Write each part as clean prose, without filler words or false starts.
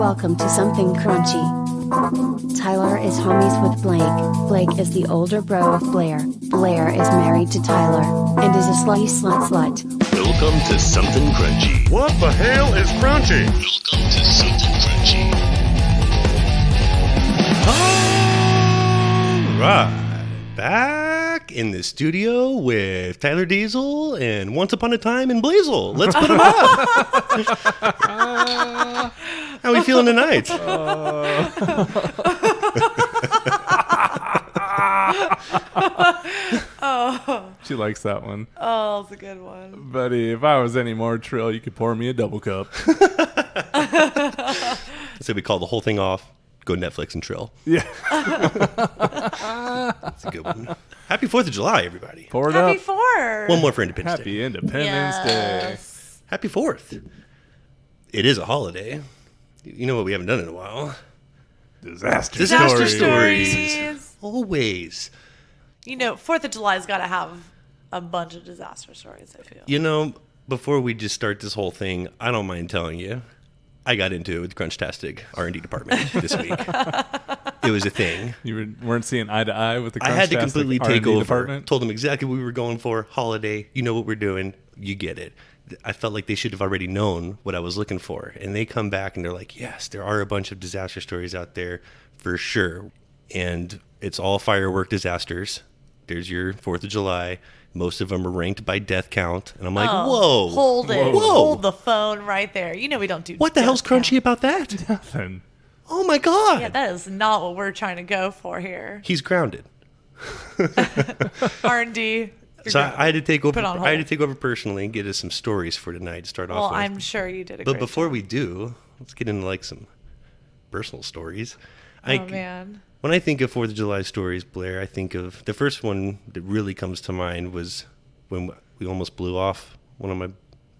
Welcome to Something Crunchy. Tyler is homies with Blake. Blake is the older bro of Blair. Blair is married to Tyler and is a slutty slut. Welcome to Something Crunchy. What the hell is crunchy? Welcome to Something Crunchy. All right, back in the studio with Tyler Diesel and Once Upon a Time in Blazel. Let's put them up. How are we feeling tonight? She likes that one. Oh, it's a good one. Buddy, if I was any more Trill, you could pour me a double cup. So we call the whole thing off. Go Netflix and Trill. Yeah. That's a good one. Happy 4th of July, everybody. Pour it Happy up. 4th. One more for Independence Day. Happy Independence Yes. Happy 4th. It is a holiday. You know what we haven't done in a while? Day. Disaster stories. Always. You know, 4th of July's got to have a bunch of disaster stories, I feel. You know, before we just start this whole thing, I don't mind telling you, I got into it with the Crunchtastic R&D department this week. It was a thing. You weren't seeing eye to eye with the I had to completely take over. department? Told them exactly what we were going for. Holiday. You know what we're doing. You get it. I felt like they should have already known what I was looking for. And they come back and they're like, yes, there are a bunch of disaster stories out there for sure. And it's all firework disasters. There's your 4th of July. Most of them are ranked by death count. And I'm like, whoa. Hold it. Whoa. Hold the phone right there. You know we don't do What the death hell's crunchy count. about that? Nothing. Oh, my God. Yeah, that is not what we're trying to go for here. He's grounded. R&D. So I had to take over. Put on I had to hold. take over personally and get us some stories for tonight to start Well, off with. I'm sure you did a But great before job. we do, let's get into like some personal stories. Oh, man. When I think of 4th of July stories, Blair, I think of the first one that really comes to mind was when we almost blew off one of my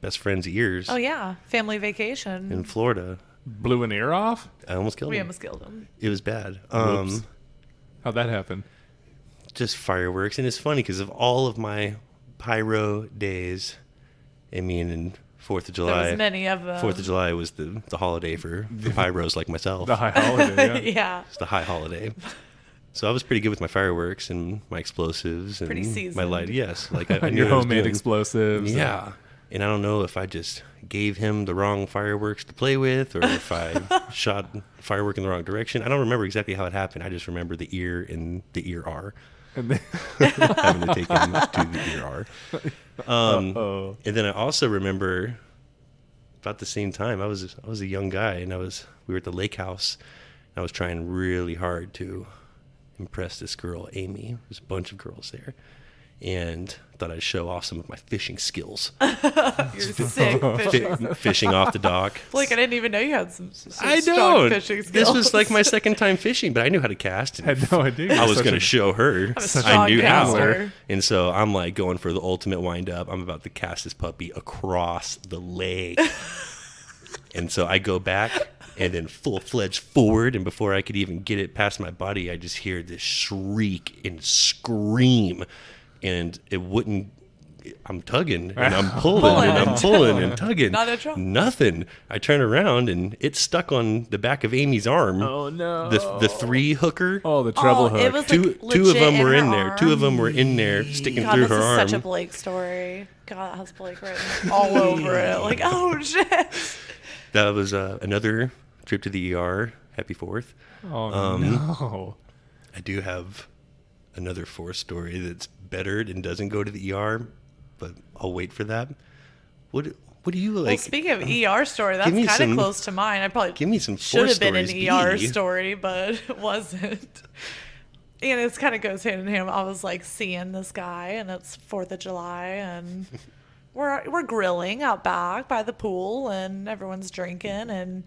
best friend's ears Oh, yeah. Family vacation. in Florida. Blew an ear off? I almost killed We him. almost killed him. It was bad. Whoops. How'd that happen? Just fireworks. And it's funny because of all of my pyro days, I mean, in 4th of July. There was many of them. 4th of July was the holiday for pyros like myself. The high holiday, yeah. Yeah. It's the high holiday. So I was pretty good with my fireworks and my explosives and Pretty my seasoned. light. Yes, like I knew Your what I was homemade doing. explosives. Yeah, and I don't know if I just gave him the wrong fireworks to play with, or if I shot firework in the wrong direction. I don't remember exactly how it happened. I just remember the ear and the ear R. And then, Having to take him to the ear R. uh-oh. And then I also remember about the same time I was a young guy and we were at the lake house. And I was trying really hard to impress this girl, Amy. There's a bunch of girls there. And thought I'd show off some of my fishing skills. You're sick fishing. Fishing off the dock. Blake, I didn't even know you had some I strong don't. fishing skills. This was like my second time fishing, but I knew how to cast. I had no idea. I was Such going to a- show her. a I strong knew how. caster. And so I'm like going for the ultimate wind up. I'm about to cast this puppy across the lake. And so I go back and then full-fledged forward. And before I could even get it past my body, I just hear this shriek and scream. And it wouldn't. I'm tugging and I'm pulling and I'm pulling and tugging. Not a trouble. Nothing. I turn around and it's stuck on the back of Amy's arm. Oh, no. The 3 hooker. Oh, the treble Oh, hook. it was Two like of them were legit in her there. arm. 2 of them were in there sticking God, through this her is arm. such a Blake story. God, that has Blake written all over it. Like, oh shit. That was another trip to the ER. Happy 4th. Oh, no. I do have another 4th story that's better and doesn't go to the ER, but I'll wait for that. What do you like? Well, speaking of ER story, that's give me kind of some- close to mine. I probably give me some should 4 have been an stories, ER B. story, but it wasn't. And it kind of goes hand in hand. I was like seeing this guy, and it's 4th of July, and we're grilling out back by the pool, and everyone's drinking. And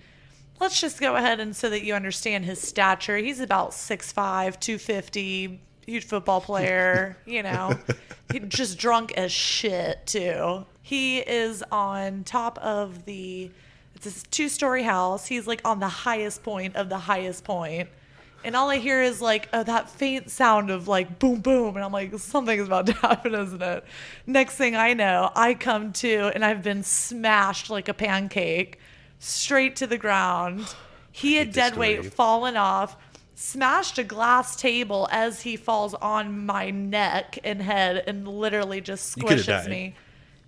let's just go ahead and so that you understand his stature. He's about 6'5", 250, huge football player. You know, he just drunk as shit too. He is on top of it's a 2-story house. He's like on the highest point of the highest point. And all I hear is like that faint sound of like boom, boom. And I'm like, something's about to happen, isn't it? Next thing I know, I come to and I've been smashed like a pancake straight to the ground. He had this dead weight story. fallen off, smashed a glass table as he falls on my neck and head, and literally just You could've squishes died. me.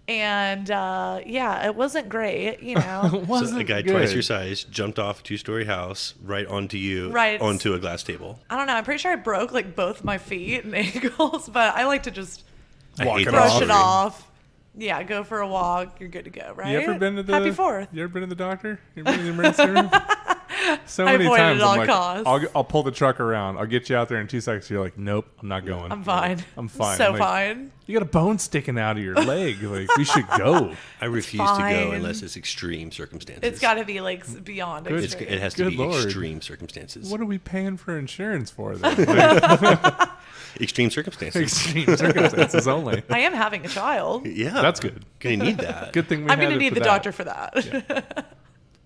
And yeah, it wasn't great, you know. So a guy twice your size jumped off a 2-story house right onto you, Right. onto a glass table. I don't know. I'm pretty sure I broke like both my feet and ankles, but I like to just I Walk hate it that brush off. it story. off. Yeah, go for a walk. You're good to go, right? You ever been to the Happy 4th. You ever been to the doctor? You ever been to the emergency room? So I many avoid it times at all I'm like, costs. I'll pull the truck around. I'll get you out there in 2 seconds. You're like, nope, I'm not going. I'm fine. I'm fine. So Like, fine. You got a bone sticking out of your leg. Like, we should go. I refuse to go fine. unless it's extreme circumstances. It's got to be like beyond extreme. It has to Good be Lord. extreme circumstances. What are we paying for insurance for then? Like, Extreme circumstances. extreme circumstances only. I am having a child. Yeah, That's good. Gonna need that. Good thing we I'm going to need the doctor for that.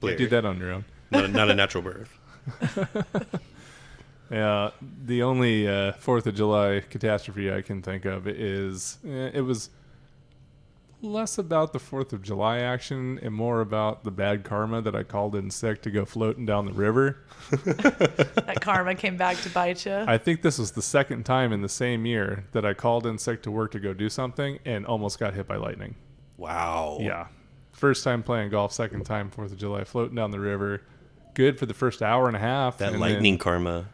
Blair. Do that on your own. Not a natural birth. Yeah, the only 4th of July catastrophe I can think of is it was less about the 4th of July action and more about the bad karma that I called in sick to go floating down the river. That karma came back to bite you. I think this was the second time in the same year that I called in sick to work to go do something and almost got hit by lightning. Wow. Yeah. First time playing golf, second time 4th of July, floating down the river. Good for the first hour and a half. That and lightning karma.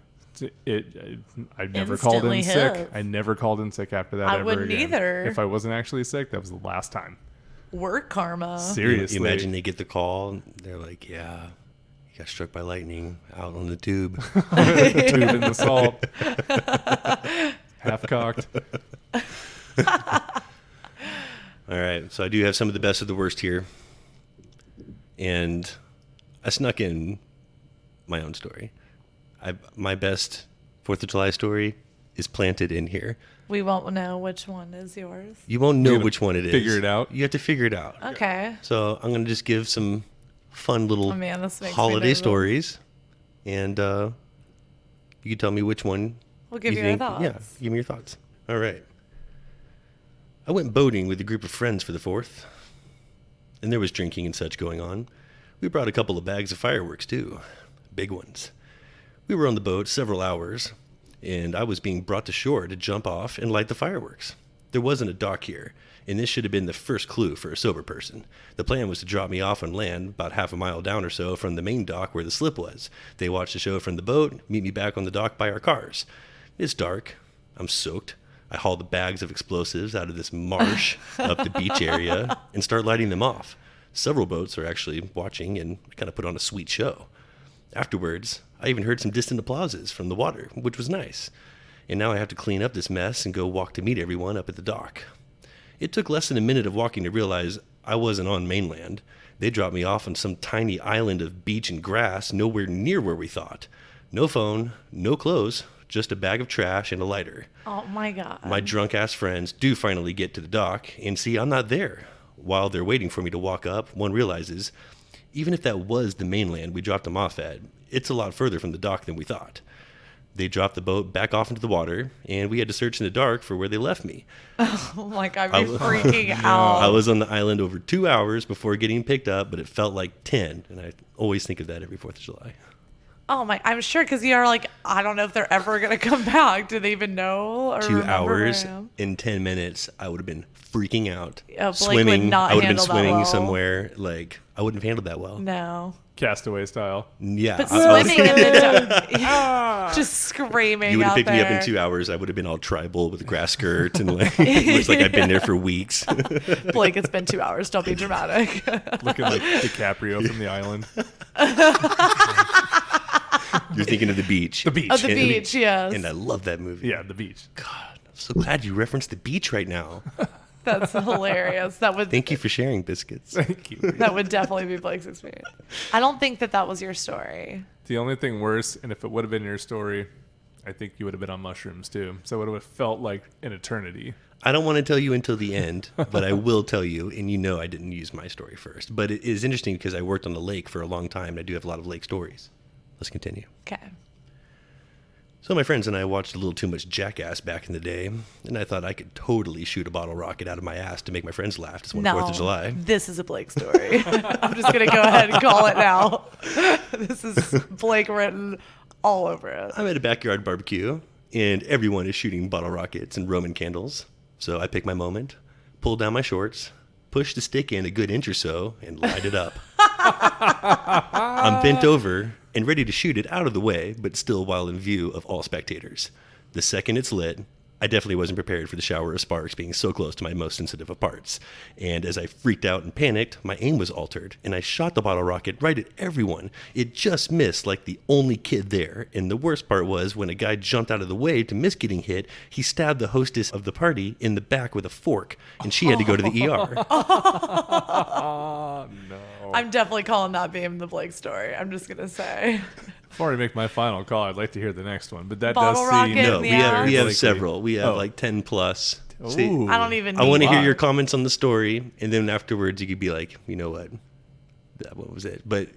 I never called in Instantly sick. hit. I never called in sick after that I ever wouldn't again. either. If I wasn't actually sick, that was the last time. Work karma. Seriously. You imagine they get the call. They're like, "Yeah, you got struck by lightning out on the tube." Tube in the salt. Half cocked. All right, so I do have some of the best of the worst here, and I snuck in my own story. My best 4th of July story is planted in here. We won't know which one is yours. You won't know gonna which one it is. figure it out? You have to figure it out. Okay. So I'm going to just give some fun little Oh, man, this makes me holiday nervous. stories, and you can tell me which one. We'll give you our thoughts. Yeah, give me your thoughts. All right. I went boating with a group of friends for the 4th, and there was drinking and such going on. We brought a couple of bags of fireworks too, big ones. We were on the boat several hours, and I was being brought to shore to jump off and light the fireworks. There wasn't a dock here, and this should have been the first clue for a sober person. The plan was to drop me off on land about half a mile down or so from the main dock where the slip was. They watched the show from the boat, meet me back on the dock by our cars. It's dark. I'm soaked. I haul the bags of explosives out of this marsh up the beach area and start lighting them off. Several boats are actually watching and kind of put on a sweet show. Afterwards, I even heard some distant applauses from the water, which was nice. And now I have to clean up this mess and go walk to meet everyone up at the dock. It took less than a minute of walking to realize I wasn't on mainland. They dropped me off on some tiny island of beach and grass nowhere near where we thought. No phone, no clothes, just a bag of trash and a lighter. Oh my God. My drunk ass friends do finally get to the dock and see I'm not there. While they're waiting for me to walk up, one realizes, even if that was the mainland we dropped them off at, it's a lot further from the dock than we thought. They dropped the boat back off into the water, and we had to search in the dark for where they left me. Oh my God, I I'd be was- freaking out. I was on the island over 2 hours before getting picked up, but it felt like 10, and I always think of that every 4th of July. Oh my, I'm sure because you're like, I don't know if they're ever going to come back. Do they even know? Or 2 remember where I hours am? in 10 minutes, I would have been freaking out. Yeah, Blake would swimming. not I would have been handle that swimming well. somewhere. Like, I wouldn't have handled that well. No. Castaway style. Yeah. But I was- swimming in the dark, just screaming you would have out picked me up there. in 2 hours. I would have been all tribal with a grass skirt and like, it looks like I've been there for weeks. Blake, it's been 2 hours. Don't be dramatic. Looking like DiCaprio from the island. You're thinking of the beach. The beach. Of the And- beach, yes. And I love that movie. Yeah, the beach. God, I'm so glad you referenced the beach right now. That's hilarious. That would Thank you for sharing, biscuits. Thank you. that would definitely be Blake's experience. I don't think that was your story. The only thing worse, and if it would have been your story, I think you would have been on mushrooms too. So it would have felt like an eternity. I don't want to tell you until the end, but I will tell you, and you know I didn't use my story first. But it is interesting because I worked on the lake for a long time, and I do have a lot of lake stories. Let's continue. Okay. So my friends and I watched a little too much Jackass back in the day, and I thought I could totally shoot a bottle rocket out of my ass to make my friends laugh this one 4th of July. This is a Blake story. I'm just going to go ahead and call it now. This is Blake written all over it. I'm at a backyard barbecue, and everyone is shooting bottle rockets and Roman candles. So I pick my moment, pull down my shorts, push the stick in a good inch or so, and light it up. I'm bent over and ready to shoot it out of the way, but still while in view of all spectators. The second it's lit, I definitely wasn't prepared for the shower of sparks being so close to my most sensitive of parts. And as I freaked out and panicked, my aim was altered, and I shot the bottle rocket right at everyone. It just missed like the only kid there. And the worst part was when a guy jumped out of the way to miss getting hit, he stabbed the hostess of the party in the back with a fork, and she had to go to the ER. Oh, no. I'm definitely calling that being the Blake story. I'm just going to say. Before I make my final call, I'd like to hear the next one. But that Bottle does rocket seem... in No, the we have ass. several. We have like 10 plus. See, Ooh. I don't even I want to hear Wow. your comments on the story, and then afterwards you could be like, you know what, what was it? But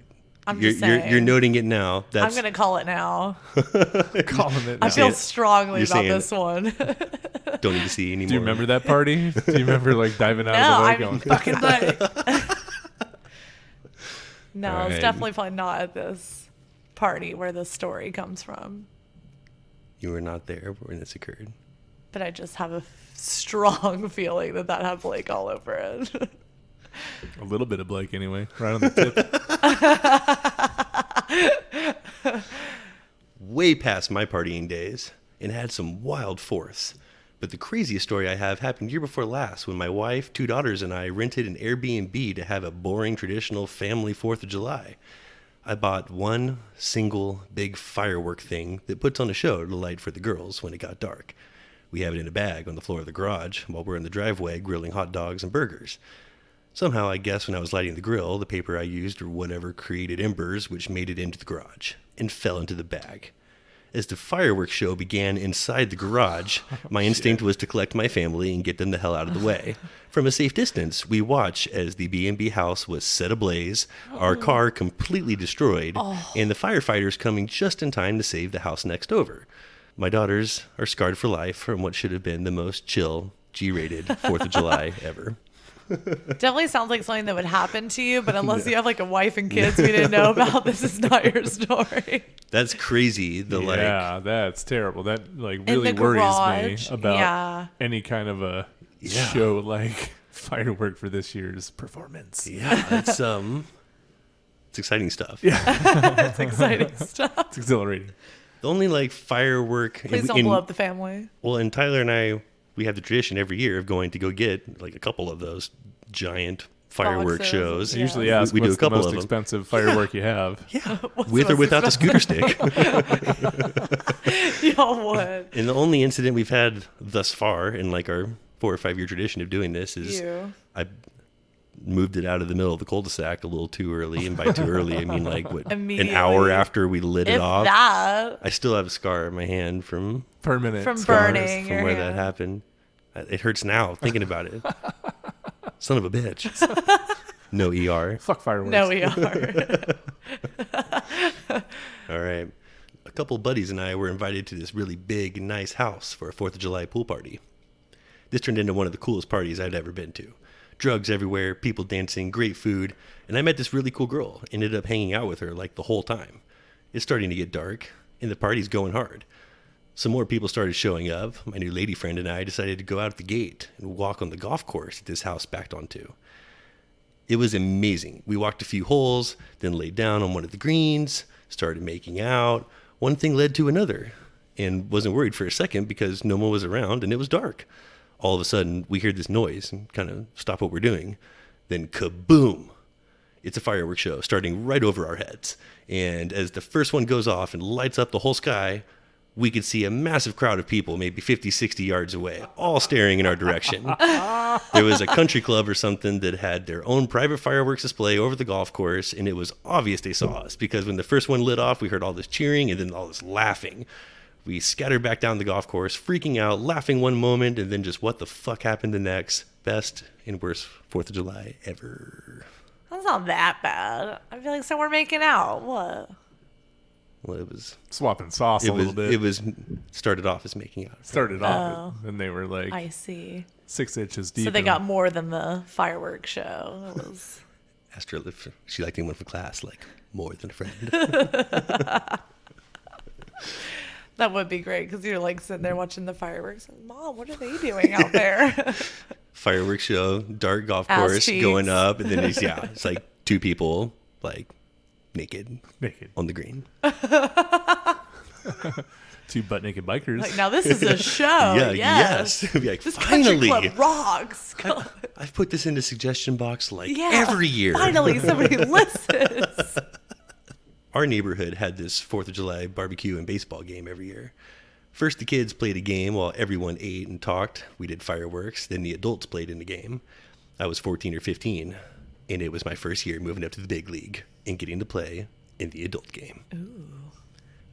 I'm you're, just you're saying. you're noting it now. I'm That's going to call it now. Calling it I now. feel saying- strongly you're about saying- this one. don't need to see anymore. Do you remember that party? Do you remember like diving out No, of the way I'm going, fucking Blake. No, All it's right. definitely probably not at this party where this story comes from. You were not there when this occurred. But I just have a strong feeling that had Blake all over it. a little bit of Blake anyway, right on the tip. Way past my partying days, and had some wild fourths. But the craziest story I have happened year before last when my wife, 2 daughters, and I rented an Airbnb to have a boring traditional family 4th of July. I bought one single big firework thing that puts on a show to light for the girls when it got dark. We have it in a bag on the floor of the garage while we're in the driveway grilling hot dogs and burgers. Somehow, I guess when I was lighting the grill, the paper I used or whatever created embers which made it into the garage and fell into the bag. As the fireworks show began inside the garage, my instinct was to collect my family and get them the hell out of the way. From a safe distance, we watch as the B&B house was set ablaze, our car completely destroyed, and the firefighters coming just in time to save the house next over. My daughters are scarred for life from what should have been the most chill, G-rated 4th of July ever. Definitely sounds like something that would happen to you, but unless you have like a wife and kids we didn't know about, this is not your story. That's crazy. Yeah, that's terrible. That like In really the worries garage, me about yeah. any kind of a Yeah. show like firework for this year's performance. Yeah, it's exciting stuff. It's exciting stuff. It's exhilarating. The only like firework. Please don't blow up the family. Well, and Tyler and I, we have the tradition every year of going to go get like a couple of those giant firework Boxes, shows. yeah. Usually ask We do what's a couple the most of them. expensive firework you have. Yeah, What's with the or most without the scooter stick. Y'all would. And the only incident we've had thus far in like our 4 or 5 year tradition of doing this is You. I moved it out of the middle of the cul-de-sac a little too early, and by too early I mean like what, an Immediately. hour after we lit it If off. that. I still have a scar on my hand from Permanent. From scars. burning. from your where hand. that happened. It hurts now thinking about it. Son of a bitch. No ER. Fuck fireworks. No, we are. All right. A couple buddies and I were invited to this really big, nice house for a 4th of July pool party. This turned into one of the coolest parties I'd ever been to. Drugs everywhere, people dancing, great food, and I met this really cool girl. Ended up hanging out with her like the whole time. It's starting to get dark, and the party's going hard. Some more people started showing up. My new lady friend and I decided to go out the gate and walk on the golf course that this house backed onto. It was amazing. We walked a few holes, then laid down on one of the greens, started making out. One thing led to another, and wasn't worried for a second because no one was around and it was dark. All of a sudden, we heard this noise and kind of stop what we're doing. Then kaboom! It's a fireworks show starting right over our heads. And as the first one goes off and lights up the whole sky, we could see a massive crowd of people, maybe 50, 60 yards away, all staring in our direction. There was a country club or something that had their own private fireworks display over the golf course, and it was obvious they saw us because when the first one lit off, we heard all this cheering and then all this laughing. We scattered back down the golf course, freaking out, laughing one moment, and then just what the fuck happened the next. Best and worst 4th of July ever. That's not that bad. I feel like so we're making out. What? Well, it was Swapping sauce a little bit. It was started off as making out. Started off, and they were like I see. 6 inches deep. So they got more than the fireworks show. It was. Asked her if she liked anyone from class, like more than a friend. That would be great because you're like sitting there watching the fireworks. And, Mom, what are they doing out there? Fireworks show, dark golf Ass course cheeks. going up, and then it's like 2 people like naked on the green. 2 butt naked bikers. Like, now this is a show. Yeah, yes. Be like, This finally, country club rocks. I've put this in the suggestion box like Yeah, every year. Finally, somebody listens. Our neighborhood had this 4th of July barbecue and baseball game every year. First, the kids played a game while everyone ate and talked. We did fireworks. Then the adults played in the game. I was 14 or 15, and it was my first year moving up to the big league and getting to play in the adult game. Ooh.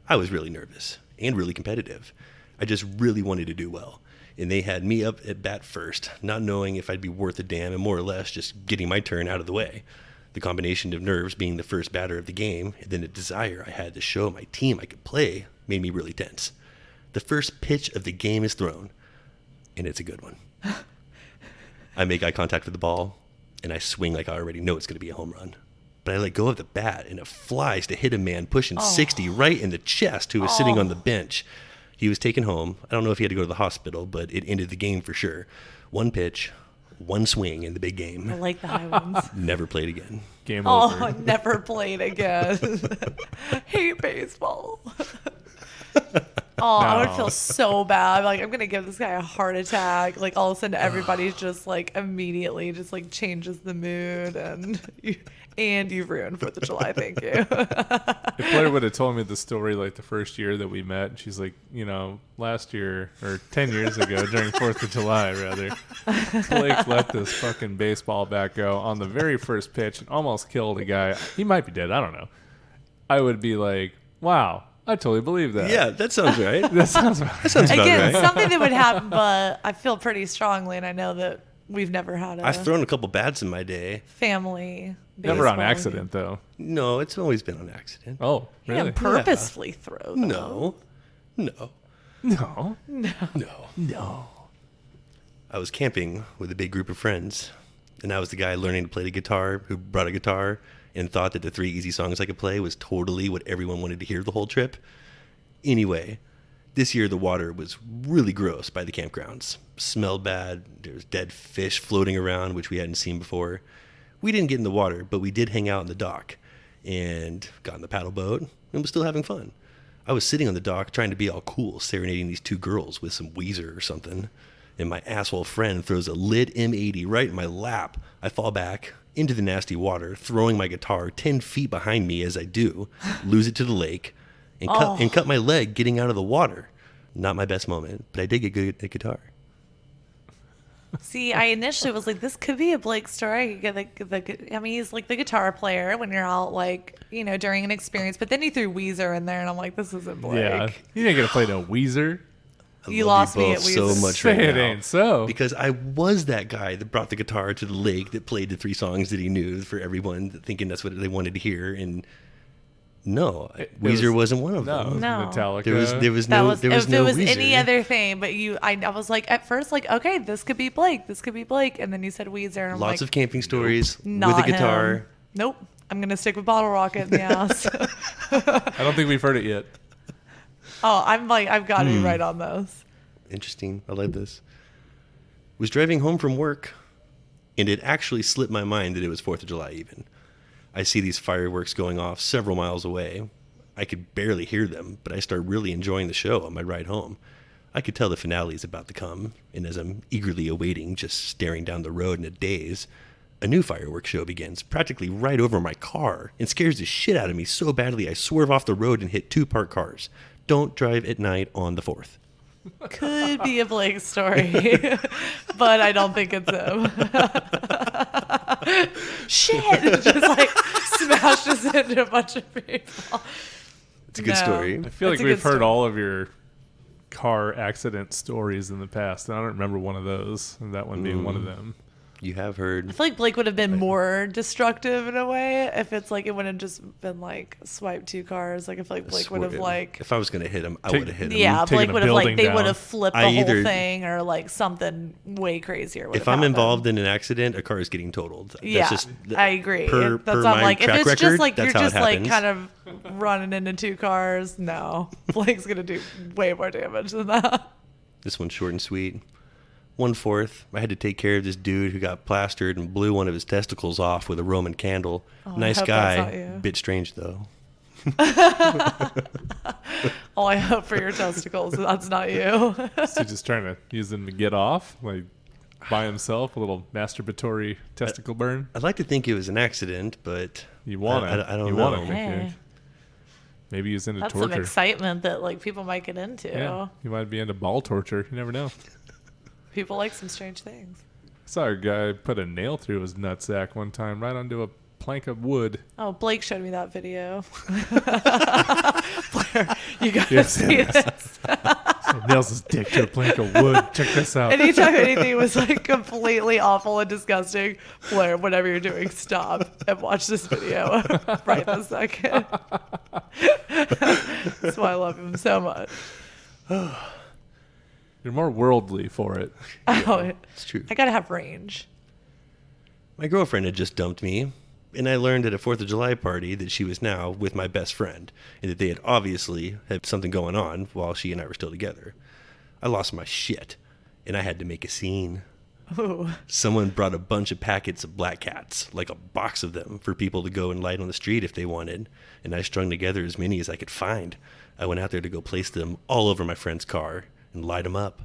I was really nervous and really competitive. I just really wanted to do well. And they had me up at bat first, not knowing if I'd be worth a damn and more or less just getting my turn out of the way. The combination of nerves being the first batter of the game and then the desire I had to show my team I could play made me really tense. The first pitch of the game is thrown, and it's a good one. I make eye contact with the ball, and I swing like I already know it's going to be a home run. But I let go of the bat, and it flies to hit a man pushing 60 right in the chest who was sitting on the bench. He was taken home. I don't know if he had to go to the hospital, but it ended the game for sure. 1 pitch, 1 swing in the big game. I like the high ones. Never played again. Game Oh, over. never played again. Hate baseball. Oh, I would feel so bad. Like, I'm going to give this guy a heart attack. Like, all of a sudden, everybody's just, like, immediately just, like, changes the mood. And you've ruined 4th of July. Thank you. If Blair would have told me the story like the first year that we met, she's like, last year or 10 years ago during 4th of July, rather, Blake let this fucking baseball bat go on the very first pitch and almost killed a guy. He might be dead. I don't know. I would be like, wow, I totally believe that. Yeah, that sounds right. That sounds right. That sounds about Again, right. something that would happen, but I feel pretty strongly, and I know that we've never had a I've thrown a couple bats in my day. family Never on baseball accident, though. No, it's always been on accident. Oh, game. really? And purposefully throw them. No. No. No. I was camping with a big group of friends, and I was the guy learning to play the guitar who brought a guitar and thought that the 3 easy songs I could play was totally what everyone wanted to hear the whole trip. Anyway, this year the water was really gross by the campgrounds. Smelled bad. There was dead fish floating around, which we hadn't seen before. We didn't get in the water, but we did hang out in the dock and got in the paddle boat and was still having fun. I was sitting on the dock trying to be all cool, serenading these 2 girls with some Weezer or something, and my asshole friend throws a lit M80 right in my lap. I fall back into the nasty water, throwing my guitar 10 feet behind me as I do, lose it to the lake, and cut my leg getting out of the water. Not my best moment, but I did get good at guitar. See, I initially was like, this could be a Blake story. I mean, he's like the guitar player when you're out, like, during an experience. But then he threw Weezer in there, and I'm like, this isn't Blake. Yeah. You didn't get to play no Weezer. You love lost me both at so Weezer. much Say right it now. ain't so. Because I was that guy that brought the guitar to the lake that played the 3 songs that he knew for everyone, thinking that's what they wanted to hear. And no, Weezer wasn't one of them. No. Metallica. There was If no it was Weezer. any other thing, but I was like, at first, like, okay, this could be Blake. This could be Blake. And then you said Weezer. And I'm Lots like, of camping stories with not a guitar. him. Nope. I'm going to stick with Bottle Rocket in the ass. I don't think we've heard it yet. Oh, I'm like, I've got to be right on those. Interesting. I like this. Was driving home from work, and it actually slipped my mind that it was 4th of July even. I see these fireworks going off several miles away. I could barely hear them, but I start really enjoying the show on my ride home. I could tell the finale is about to come, and as I'm eagerly awaiting, just staring down the road in a daze, a new fireworks show begins, practically right over my car, and scares the shit out of me so badly I swerve off the road and hit 2 parked cars. Don't drive at night on the 4th. Could be a Blake story, but I don't think it's him. Shit! Just like smashes into a bunch of people. It's a good story. I feel like That's a we've good heard story. all of your car accident stories in the past. And I don't remember one of those, and that one being one of them. You have I heard. feel like Blake would have been more destructive in a way if it's like it wouldn't just been like swipe 2 cars. Like I feel like Blake would have like If I was going to hit him, I would have hit him. yeah, taking Blake a would have like building they down. would have flipped the I whole either- thing or like something way crazier. Would If have I'm happened. involved in an accident, a car is getting totaled. That's Yeah, just, I agree. Per, That's per why I'm my like, if track it's record, just like that's you're how just it like happens. kind of running into 2 cars, no, Blake's gonna do way more damage than that. This one's short and sweet. 1/4. I had to take care of this dude who got plastered and blew one of his testicles off with a Roman candle. Oh, I Nice hope that's not guy. you. Bit strange though. Oh, I hope for your testicles that's not you. Is he just trying to use them to get off, like by himself, a little masturbatory testicle burn? I'd like to think it was an accident, but You want to? I don't you know. want to Hey. Maybe he's into That's some torture. excitement that like people might get into. Yeah, he might be into ball torture. You never know. People like some strange things. I saw a guy put a nail through his nutsack one time, right onto a plank of wood. Oh, Blake showed me that video. Blair, you gotta Yes, see yes. this. Nails his dick to a plank of wood. Check this out. Anytime anything was like completely awful and disgusting, Blair, whatever you're doing, stop and watch this video right this second. That's why I love him so much. You're more worldly for it. Oh, It's true. I gotta have range. My girlfriend had just dumped me, and I learned at a 4th of July party that she was now with my best friend, and that they had obviously had something going on while she and I were still together. I lost my shit, and I had to make a scene. Ooh. Someone brought a bunch of packets of Black Cats, like a box of them, for people to go and light on the street if they wanted, and I strung together as many as I could find. I went out there to go place them all over my friend's car and light them up.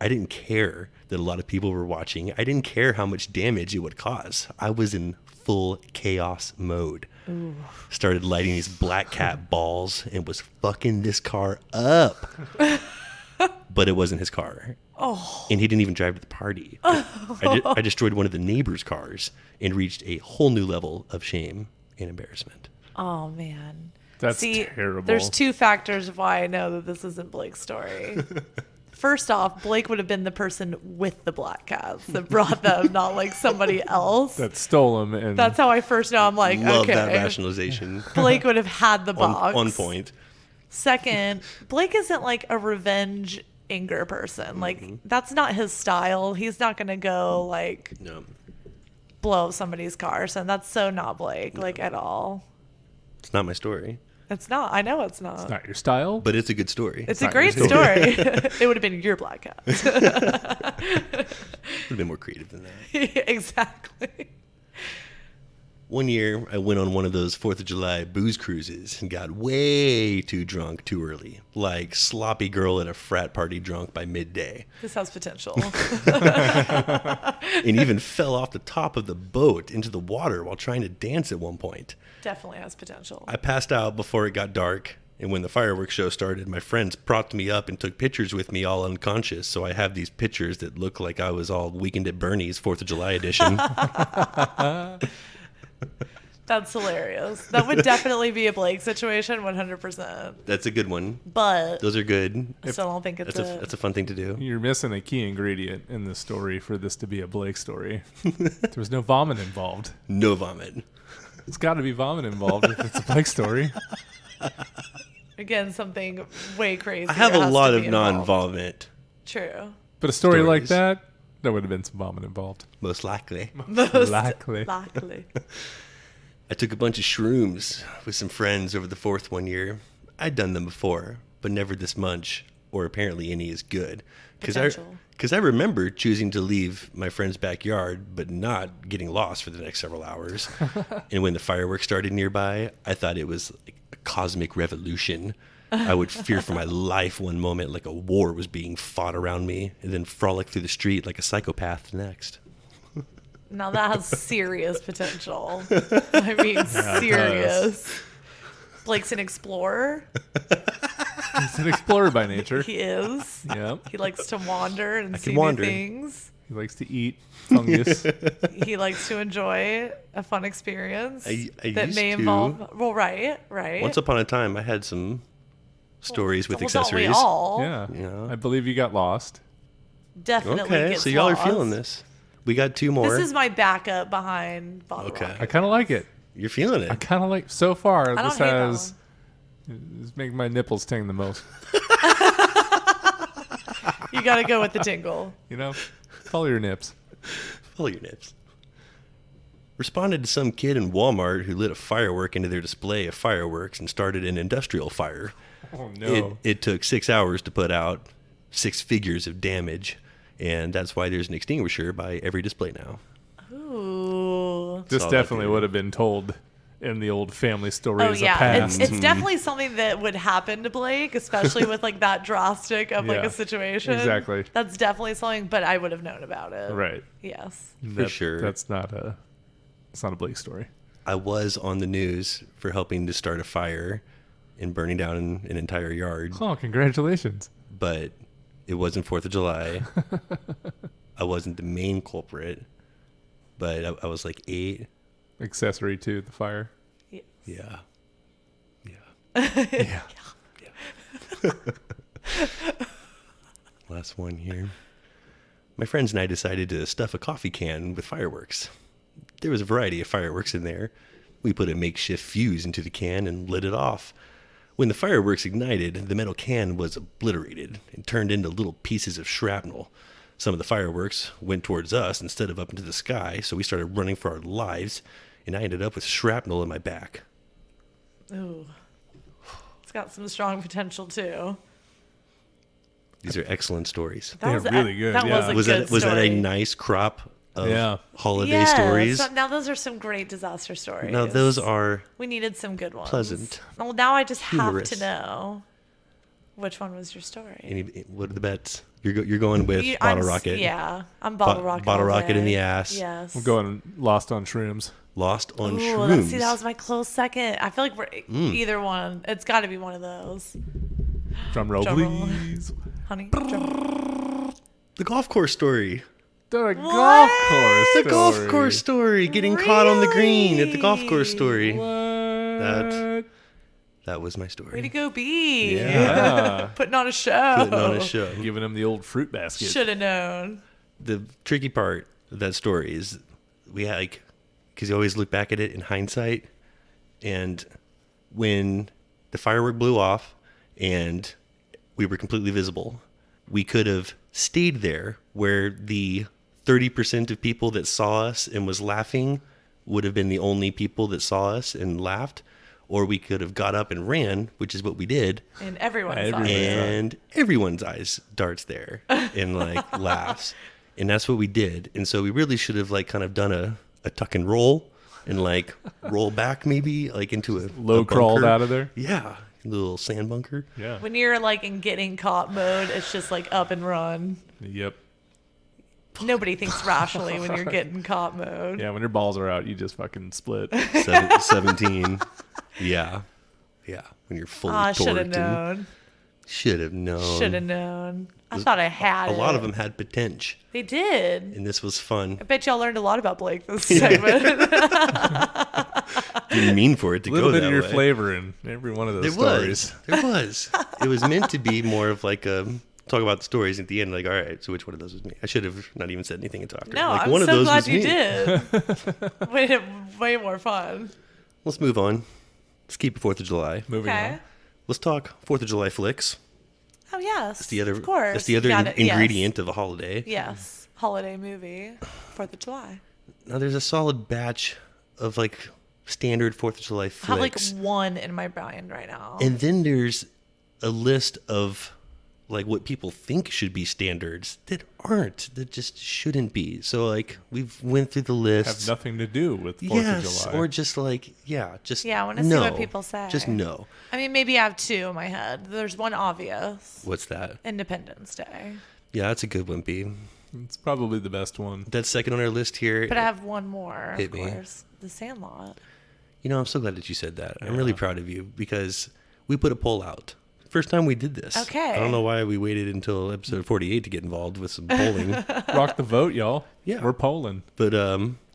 I didn't care that a lot of people were watching. I didn't care how much damage it would cause. I was in full chaos mode. Ooh. Started lighting these Black Cat balls and was fucking this car up. But it wasn't his car. Oh. And he didn't even drive to the party. I destroyed one of the neighbors' cars and reached a whole new level of shame and embarrassment. Oh man. That's See, terrible. There's 2 factors of why I know that this isn't Blake's story. First off, Blake would have been the person with the Black Cats that brought them, not like somebody else. That stole him, and That's how I first know. I'm like, Love okay, that rationalization. Blake would have had the box. on point. Second, Blake isn't like a revenge anger person. Like that's not his style. He's not gonna go like No, blow up somebody's car. So that's so not Blake, like at all. it's not my story, It's not. I know it's not. it's not your style. but it's a good story. It's a not great your story. It would have been your Black Cat. Would have been more creative than that. Exactly. One year, I went on one of those 4th of July booze cruises and got way too drunk too early. Like sloppy girl at a frat party drunk by midday. This has potential. And even fell off the top of the boat into the water while trying to dance at one point. Definitely has potential. I passed out before it got dark, and when the fireworks show started, my friends propped me up and took pictures with me all unconscious, so I have these pictures that look like I was all Weekend at Bernie's 4th of July edition. That's hilarious. That would definitely be a Blake situation, 100%. That's a good one. But Those are good. I still don't think it's That's a fun thing to do. You're missing a key ingredient in this story for this to be a Blake story. There was no vomit involved. No vomit. It's got to be vomit involved if it's a Blake story. Again, something way crazy. I have a has lot to of be involved. non-vomit, True. But a story like Stories. that, there would have been some vomit involved. most likely. Most Likely. likely. I took a bunch of shrooms with some friends over the 4th one year. I'd done them before, but never this much, or apparently any as good. Potential. Because I remember choosing to leave my friend's backyard, but not getting lost for the next several hours. And when the fireworks started nearby, I thought it was like a cosmic revolution. I would fear for my life one moment like a war was being fought around me, and then frolic through the street like a psychopath the next. Now that has serious potential. I mean, serious. Blake's an explorer. He's an explorer by nature. He is. Yep. He likes to wander and see wander. new things. He likes to eat fungus. He likes to enjoy a fun experience I that used may to. involve. Well, right. Once upon a time, I had some stories with Well, don't accessories. we all? Yeah. Yeah. I believe you got lost. Definitely. Okay, gets so y'all lost. are feeling this. We got 2 more. This is my backup behind Bottle Okay. Rocket. I kind of like it. You're feeling I it. kind of like, so far, I this don't hate that has, it's making my nipples ting the most. You got to go with the tingle. You know? Follow your nips. Follow your nips. Responded to some kid in Walmart who lit a firework into their display of fireworks and started an industrial fire. Oh, no. It took 6 hours to put out 6 figures of damage, and that's why there's an extinguisher by every display now. Ooh. This Saw that definitely theory. would have been told in the old family stories Oh of yeah, past. it's definitely something that would happen to Blake, especially with like that drastic of like Yeah, a situation. exactly. That's definitely something, but I would have known about it. Right. Yes. For sure. That's not a Blake story. I was on the news for helping to start a fire and burning down an entire yard, Oh, congratulations. but it wasn't 4th of July. I wasn't the main culprit, but I was like 8. Accessory to the fire. Yes. Yeah. Yeah. Yeah. Last one here. My friends and I decided to stuff a coffee can with fireworks. There was a variety of fireworks in there. We put a makeshift fuse into the can and lit it off. When the fireworks ignited, the metal can was obliterated and turned into little pieces of shrapnel. Some of the fireworks went towards us instead of up into the sky, so we started running for our lives, and I ended up with shrapnel in my back. Ooh. It's got some strong potential too. These are excellent stories. That They're was really good, That yeah. was a Was good that was that a story. nice crop of Yeah. holiday Yes. stories? So now those are some great disaster stories. No, those are We needed some good ones. pleasant. Well, now I just have Humorous. to know which one was your story. what are the bets? You're going with Bottle Rocket. Yeah, I'm Bottle Rocket. Bottle all Rocket in day. the ass. Yes. I'm going Lost on Shrooms. Lost on Ooh, Shrooms. see, that was my close second. I feel like we're either one. It's got to be one of those. Drum roll, Drum roll. please. Honey. Drum. The golf course story. The golf course. The golf course story. Getting caught on the green at the golf course story. What? That was my story. Way to go, B. Yeah. Putting on a show. Putting on a show. Giving him the old fruit basket. Should have known. The tricky part of that story is we had because you always look back at it in hindsight, and when the firework blew off and we were completely visible, we could have stayed there where the 30% of people that saw us and was laughing would have been the only people that saw us and laughed, or we could have got up and ran, which is what we did. And everyone's Everyone. eyes. And everyone's eyes darts there and laughs. And that's what we did. And so we really should have kind of done a tuck and roll and roll back maybe into a Low a crawled bunker. out of there. Yeah. A little sand bunker. Yeah. When you're in getting caught mode, it's just up and run. Yep. Nobody thinks rationally when you're getting caught mode. Yeah, when your balls are out, you just fucking split. 17. Yeah. Yeah. When you're fully I should have torqued. known. Should have known. Should have known. I thought I had A it. lot of them had potential. They did. And this was fun. I bet y'all learned a lot about Blake this segment. Didn't mean for it to A little go bit that of your way. flavor in every one of those There stories. was. There was. It was meant to be more of talk about the stories at the end. All right, so which one of those was me? I should have not even said anything until after. No, I'm one of so those glad was you me. did. Way more fun. Let's move on. Let's keep it 4th of July. Moving Okay. on. Let's talk 4th of July flicks. Oh yes. That's the other. Of course. That's the other Got it. Yes. ingredient of a holiday. Yes. Holiday movie. 4th of July. Now there's a solid batch of standard 4th of July I flicks. have one in my mind right now. And then there's a list of what people think should be standards that aren't, that just shouldn't be. So we've went through the list. Have nothing to do with 4th of July. Or just just Yeah, I wanna see no. what people say. Just no. I mean, maybe I have two in my head. There's one obvious. What's that? Independence Day. Yeah, that's a good one, B. It's probably the best one. That's second on our list here. But I have one more, Hit of me. course. The Sandlot. I'm so glad that you said that. I'm really proud of you because we put a poll out. First time we did this. Okay. I don't know why we waited until episode 48 to get involved with some polling. Rock the vote, y'all. Yeah. We're polling. But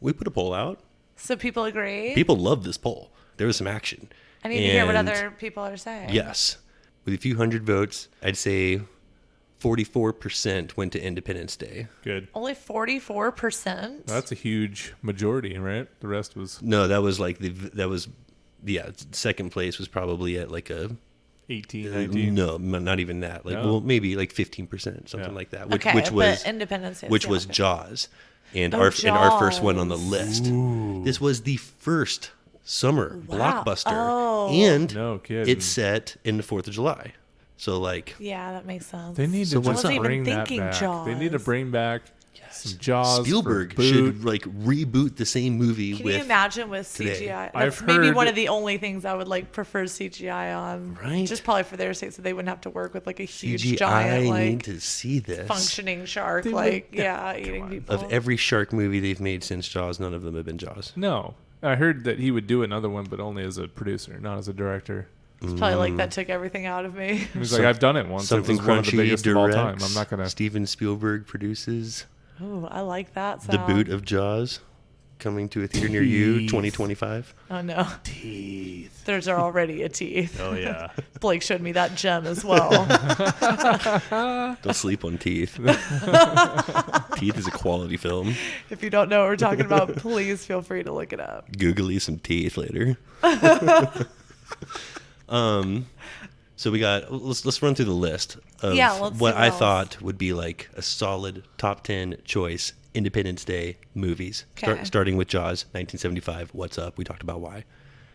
we put a poll out. So people agree? People love this poll. There was some action. I need to hear what And other people are saying. Yes. With a few hundred votes, I'd say 44% went to Independence Day. Good. Only 44%. That's a huge majority, right? The rest was No, that was like second place was probably at like a 18, 19. no, not even that. Like No. well, maybe like 15%, something Yeah. like that. Okay, Which was but Independence Day. which yeah, was okay. Jaws, and Oh, our first one on the Jaws. list. This was the first summer Wow. blockbuster, Oh. and No kidding. it's set in the 4th of July. So like, Yeah, that makes sense. They need So to what's just up? bring I wasn't that even back. thinking They need to Jaws. bring back some Jaws. Spielberg for boot. should like reboot the same movie Can with you imagine with today. CGI? I've That's maybe one heard- of the only things I would like prefer CGI on. Right. Just probably for their sake, so they wouldn't have to work with like a huge CGI. giant need like to see this. functioning shark, They would- like yeah, eating on. people. Of every shark movie they've made since Jaws, none of them have been Jaws. No. I heard that he would do another one, but only as a producer, not as a director. It's probably like that took everything out of me. He's like, I've done it once. Something It was one of the Crunchy biggest of all time. directs. I'm not going to. Steven Spielberg produces Ooh, I like that The sound. Boot of Jaws, coming to a theater near you, Teeth. 2025. Oh no, Teeth. there's already a teeth. Oh, yeah. Blake showed me that gem as well. Don't sleep on Teeth. Teeth is a quality film. If you don't know what we're talking about, please feel free to look it up. Googly some teeth later. So we got let's run through the list of Yeah, let's see what what I else. thought would be like a solid top 10 choice Independence Day movies. Okay. Starting with Jaws, 1975. What's Up? We talked about why.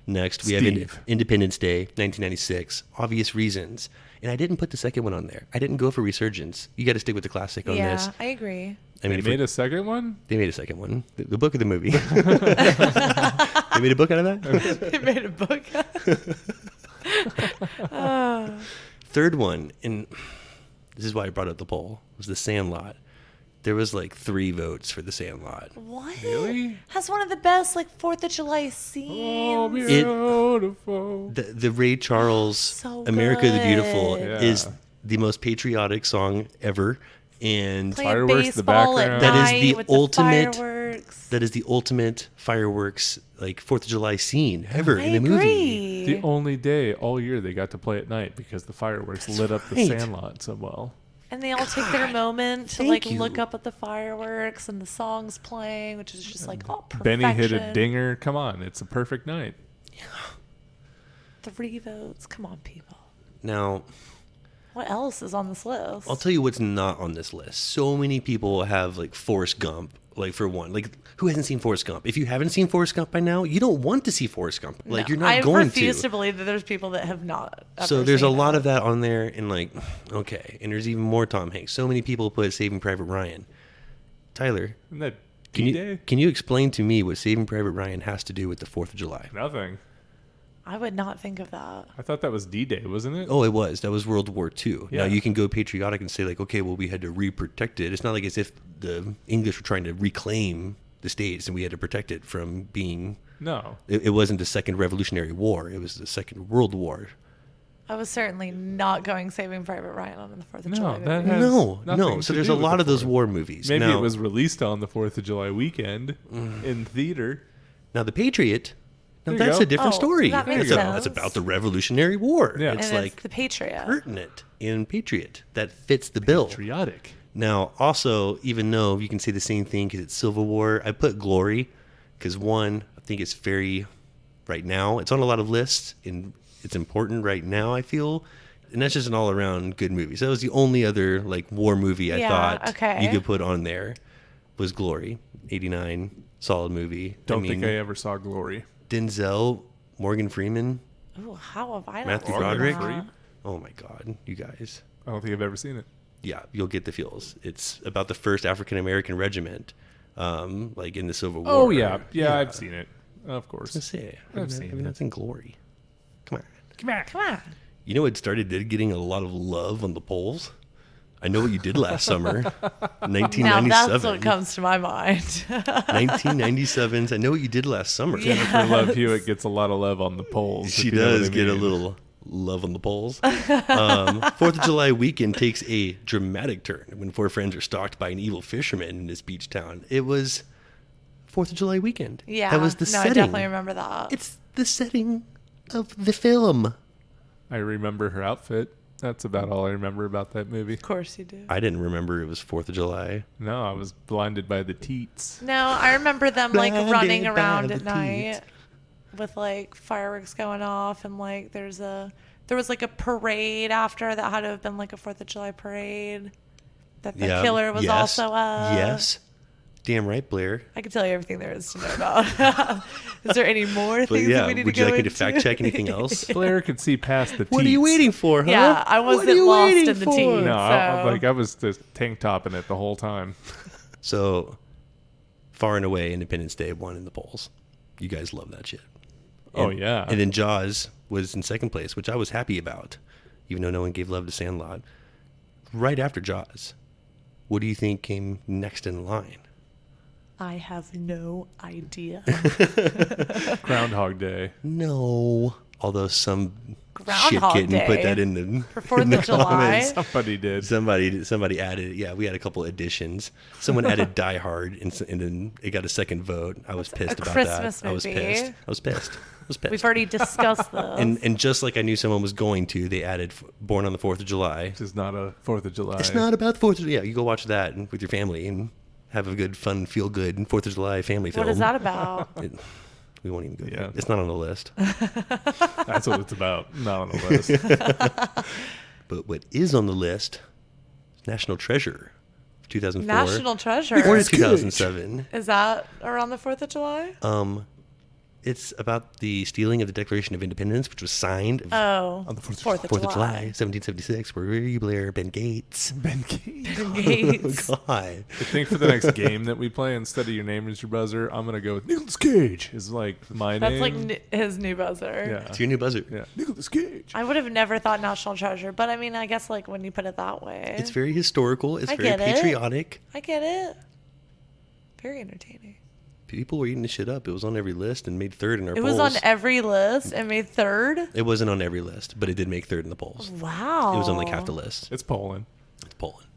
Next, we have Steve. Independence Day, 1996. Obvious Reasons. And I didn't put the second one on there. I didn't go for Resurgence. You got to stick with the classic on Yeah, this. I agree. I They mean, if made we're- a second one? they made a second one. The book of the movie. They made a book out of that? They made a book. Third one, and this is why I brought up the poll, was The Sandlot. There was like 3 votes for The Sandlot. What? Really? Has one of the best like 4th of July Oh, scenes. beautiful. The Ray Charles So America the Beautiful good. is Yeah. the most patriotic song ever. And Playing Fireworks in the baseball at background. That is night the with ultimate- The fireworks. that is the ultimate fireworks, like 4th of July scene ever I in a movie. agree. The only day all year they got to play at night because the fireworks lit up the right. Sandlot so well. And they all take their moment to thank like you. look up at the fireworks and the songs playing, which is just like oh perfection. Benny hit a dinger. Come on, it's a perfect night. 3 votes. Come on, people. Now, What else is on this list? I'll tell you what's not on this list. So many people have like Forrest Gump, like for one. Like, who hasn't seen Forrest Gump? If you haven't seen Forrest Gump by now, you don't want to see Forrest Gump. Like, No, you're not I going refuse to. to believe that there's people that have not. So ever there's a seen lot it. of that on there, and like, okay, and there's even more Tom Hanks. So many people put Saving Private Ryan. Tyler, Isn't that can D-Day? you explain to me what Saving Private Ryan has to do with the 4th of July? Nothing. I would not think of that. I thought that was D-Day, wasn't it? Oh, it was. That was World War II. Now Yeah. you can go patriotic and say like, okay, well, we had to re-protect it. It's not like as if the English were trying to reclaim the States and we had to protect it from being. No. It wasn't the Second Revolutionary War. It was the Second World War. I was certainly not going Saving Private Ryan on the 4th of No, July. that movie. has No. nothing So to there's do a with lot the of those 4th. war movies. Maybe now, it was released on the 4th of July weekend in theater. Now the Patriot. Now There you that's go. a different Oh, story. that makes That's sense. about the Revolutionary War. Yeah. It's And like it's the Patriot. pertinent in Patriot. That fits the bill. Patriotic. Now, also, even though you can say the same thing because it's Civil War, I put Glory because one, I think it's very right now. It's on a lot of lists and it's important right now, I feel. And that's just an all-around good movie. So that was the only other like war movie I Yeah, thought okay. you could put on there was Glory, 89, solid movie. Don't think I ever saw Glory. Denzel, Morgan Freeman, Ooh, how have I not Matthew seen Broderick. that? Oh my God, you guys. I don't think I've ever seen it. Yeah, you'll get the feels. It's about the first African American regiment, like in the Civil War. Oh, yeah. Yeah, I've seen it. Of course. Let's say, I've seen it. that's in Glory. Come on. Come on. You know, it started getting a lot of love on the polls. I Know What You Did Last Summer, Now 1997. that's what comes to my mind. 1997's I Know What You Did Last Summer. Jennifer Love Hewitt gets a lot of love on the polls. if She you know what does I get a mean. little love on the polls. 4th of July weekend takes a dramatic turn when 4 friends are stalked by an evil fisherman in this beach town. It was 4th of July weekend. Yeah. That was the no, setting. I definitely remember that. It's the setting of the film. I remember her outfit. That's about all I remember about that movie. Of course you do. I didn't remember it was 4th of July. No, I was blinded by the teats. No, I remember them like Blinded running by around the at night teats. with like fireworks going off, and like there was like a parade after that had to have been like a 4th of July parade that the Yeah, killer was yes, also at. Yes. Damn right, Blair. I can tell you everything there is to know about. Is there any more But things yeah, that we need would to you go like me to into? fact check anything else? Blair could see past the teats. What are you waiting for, huh? Yeah, I What are wasn't you lost waiting in the for? teens. No, I So. was just tank topping it the whole time. So, far and away, Independence Day won in the polls. You guys love that shit. Oh, And- yeah. And then Jaws was in second place, which I was happy about, even though no one gave love to Sandlot. Right after Jaws, what do you think came next in line? I have no idea. Groundhog Day. No. Although some Groundhog shit kitten put Day. that in the For 4th in the of July? comments. Somebody did. Somebody added. Yeah, we had a couple additions. Someone added Die Hard, and then it got a second vote. I was pissed about Christmas that. I was movie. pissed. I was pissed. We've already discussed this. And just like I knew someone was going to, they added Born on the 4th of July. This is not a 4th of July. It's not about the 4th of July. Yeah, you go watch that with your family and have a good, fun, feel-good 4th of July family film. What is that about? We won't even go there. Yeah. It's not on the list. That's what it's about. Not on the list. But what is on the list is National Treasure, 2004. National Or Treasure. 2007. Is that around the 4th of July? It's about the stealing of the Declaration of Independence, which was signed Oh, on the 4th of 4th of July. July, 1776. Where were you, Blair? Ben Gates. Ben Gates. Gates. God. I think for the next game that we play, instead of your name is your buzzer, I'm going to go with Nicolas Cage. Is like my That's name. like his new buzzer. Yeah. It's your new buzzer. Yeah. Nicolas Cage. I would have never thought National Treasure, but I mean, I guess like when you put it that way, It's very historical. It's I very get it. patriotic. I get it. Very entertaining. People were eating this shit up. It was on every list and made third in our It polls. was on every list and made third. It wasn't on every list, but it did make third in the polls. Wow. It was on like half the list. It's Poland. It's Poland.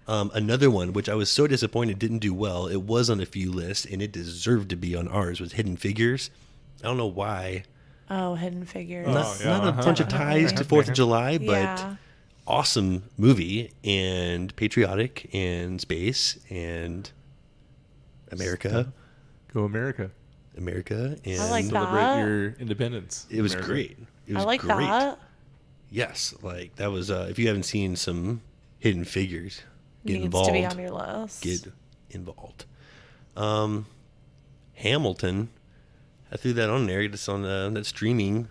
Another one, which I was so disappointed didn't do well. It was on a few lists, and it deserved to be on ours. Was Hidden Figures. I don't know why. Oh, Hidden Figures. Not yeah, a bunch of ties to 4th of July, but Yeah. awesome movie and patriotic and space and America. Go America. America and I like that. Celebrate your independence. it was America. great. It was I like great. that. Yes, like that was if you haven't seen some Hidden Figures, get Needs involved. to be on your list. Get involved. Hamilton, I threw that on there. It's on that streaming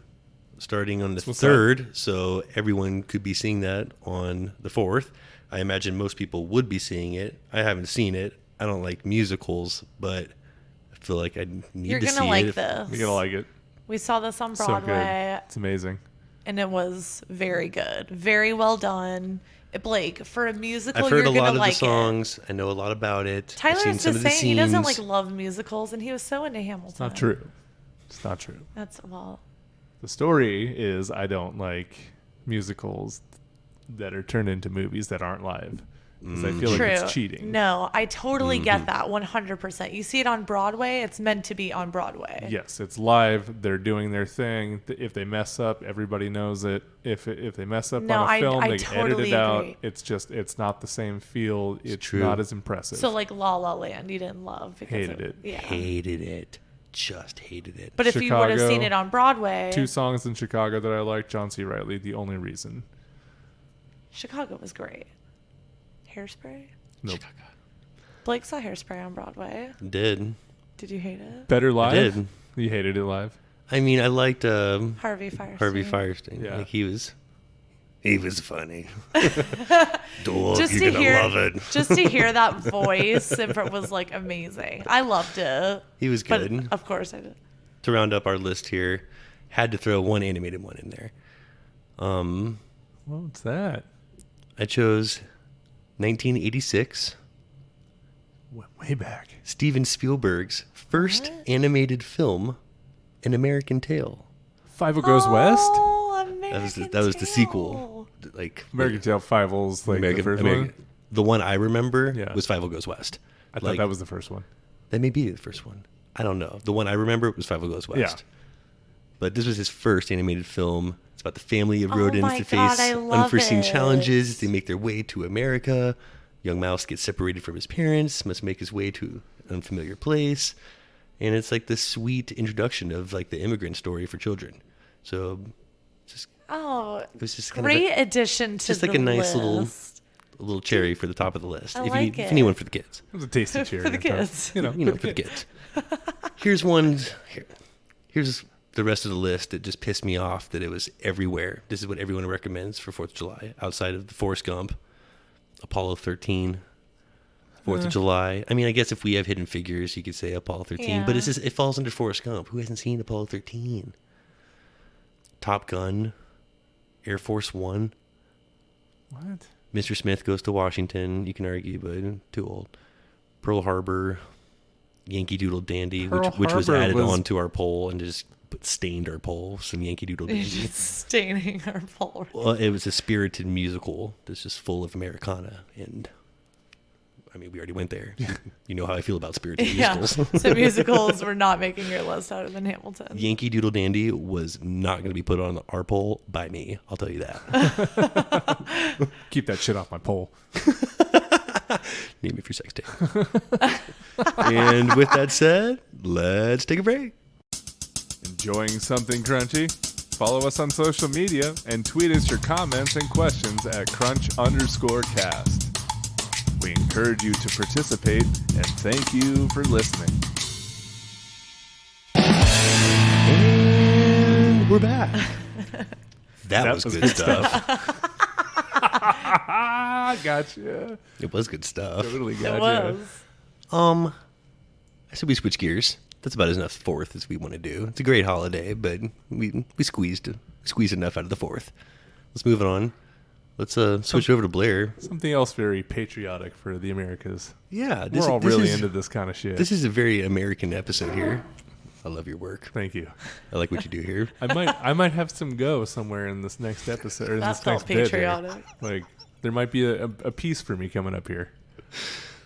starting on the What's 3rd, so everyone could be seeing that on the 4th. I imagine most people would be seeing it. I haven't seen it. I don't like musicals, but I feel like I need You're to gonna see like it. this. You're going to like it. We saw this on So Broadway, good. It's amazing. and it was very good, very well done. Blake, for a musical, I've heard you're a gonna lot of like the songs. I know a lot about it. it. Tyler I've seen is some just of the saying he doesn't scenes. like love musicals, and he was so into Hamilton. It's not true. It's not true. That's The story is I don't like musicals that are turned into movies that aren't live. Because I feel true. like it's cheating. No, I totally get that 100%. You see it on Broadway, it's meant to be on Broadway. Yes, it's live. They're doing their thing. If they mess up, everybody knows it. If they mess up No, on a film, I they edit totally it out. agree. It's not the same feel. It's true. not as impressive. So like La La Land, you didn't love because Hated it. Yeah. Hated it. Just hated it. But if you would have Chicago, seen it on Broadway, 2 songs in Chicago that I like. John C. Reilly, the only reason. Chicago was great. Hairspray? Nope. Blake saw Hairspray on Broadway. Did. Did you hate it? Better live. did. You hated it live. I mean, I liked Harvey Firestein. Harvey Firestein. Yeah. Like he was funny. Dog, Just you're to gonna hear, love it. just to hear that voice was like amazing. I loved it. He was But good. of course I did. To round up our list here, had to throw one animated one in there. What's that? I chose 1986, Went way back. Steven Spielberg's first animated film, An American Tail. Five Goes West. Oh, American That was the Tail. sequel. Like American Tail 5's like the first one. The one I remember Yeah. was Five Goes West. I thought that was the first one. That may be the first one. I don't know. The one I remember was Five Goes West. But this was his first animated film. It's about the family of Oh rodents my that God, face I love unforeseen it. challenges as they make their way to America. Young mouse gets separated from his parents, must make his way to an unfamiliar place. And it's like this sweet introduction of like the immigrant story for children. So just Oh, it was just kind great of addition to just the like a nice list. little cherry for the top of the list. I if like you it. need one for the kids. It was a tasty cherry. For the I thought. kids. You know, For the kids. Here's one. Here's the rest of the list that just pissed me off that it was everywhere. This is what everyone recommends for 4th of July outside of the Forrest Gump, Apollo 13, 4th of July. I mean, I guess if we have Hidden Figures, you could say Apollo 13, but Yeah. it falls under Forrest Gump. Who hasn't seen Apollo 13? Top Gun, Air Force One, What? Mr. Smith Goes to Washington. You can argue, but too old. Pearl Harbor, Yankee Doodle Dandy, which was Harbor added was- onto our poll and just stained our poll. Some Yankee Doodle Dandy. Just staining our poll. Well, it was a spirited musical that's just full of Americana, and I mean, we already went there. You know how I feel about spirited Yeah. musicals. So musicals were not making your list other than Hamilton. Yankee Doodle Dandy was not going to be put on our poll by me. I'll tell you that. Keep that shit off my pole. Name it for sex tape. And with that said, let's take a break. Enjoying something crunchy? Follow us on social media and tweet us your comments and questions at crunch_cast. We encourage you to participate and thank you for listening. And we're back. That was good stuff. Gotcha. It was good stuff. Totally It gotcha. was. I said we switch gears. That's about as enough 4th as we want to do. It's a great holiday, but we squeezed enough out of the 4th. Let's move it on. Let's switch over to Blair. Something else very patriotic for the Americas. Yeah, We're all really into this kind of shit. This is a very American episode here. I love your work. Thank you. I like what you do here. I might have some go somewhere in this next episode. Or in That this felt next bit there. patriotic. Like there might be a piece for me coming up here.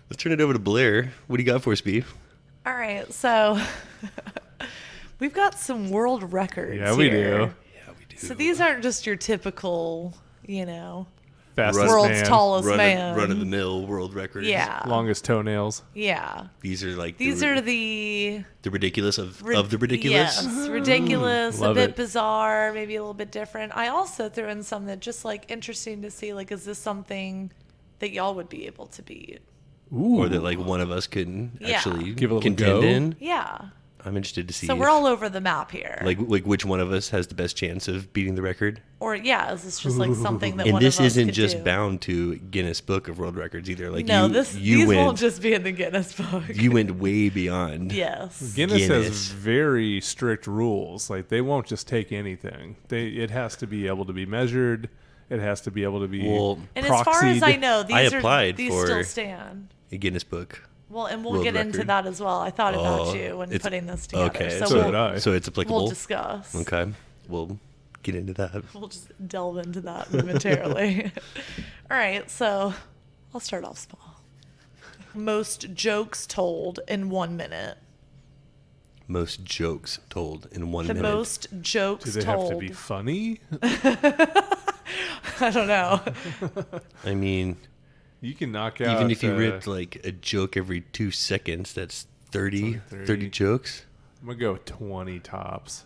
Let's turn it over to Blair. What do you got for us, Beef? All right, so we've got some world records. Yeah, we here. do. Yeah, we do. So these aren't just your typical, Fastest world's man, tallest man. Run of the mill world records. Yeah. longest toenails. Yeah. These are like These are the the ridiculous of the ridiculous. Yes, ridiculous, a Love bit it. bizarre, maybe a little bit different. I also threw in some that just like interesting to see, like, is this something that y'all would be able to beat? Ooh. Or that like one of us could Yeah. actually Give it a little contend go. in. Yeah. I'm interested to see. So we're all over the map here. like which one of us has the best chance of beating the record. Or yeah, is this just like something that And one this of us isn't could just do? bound to Guinness Book of World Records either. Like No, you these went won't just be in the Guinness book. you went way beyond. Yes. Guinness has Guinness. very strict rules. Like they won't just take anything. It has to be able to be measured. It has to be able to be Well, And as far as I proxied. know, these I applied these for- still stand. A Guinness Book. Well, and we'll World get into record. that as well. I thought about you when it's- putting this together. Okay, So, so we'll, did I. so it's applicable. we'll discuss. Okay, we'll get into that. We'll just delve into that momentarily. All right, so I'll start off small. Most jokes told in 1 minute. Most jokes told in 1 The minute. most jokes Do they told. have to be funny? I don't know. I mean, You can knock out. even if you ripped like a joke every 2 seconds, that's 30 30. jokes. I'm gonna go 20 tops.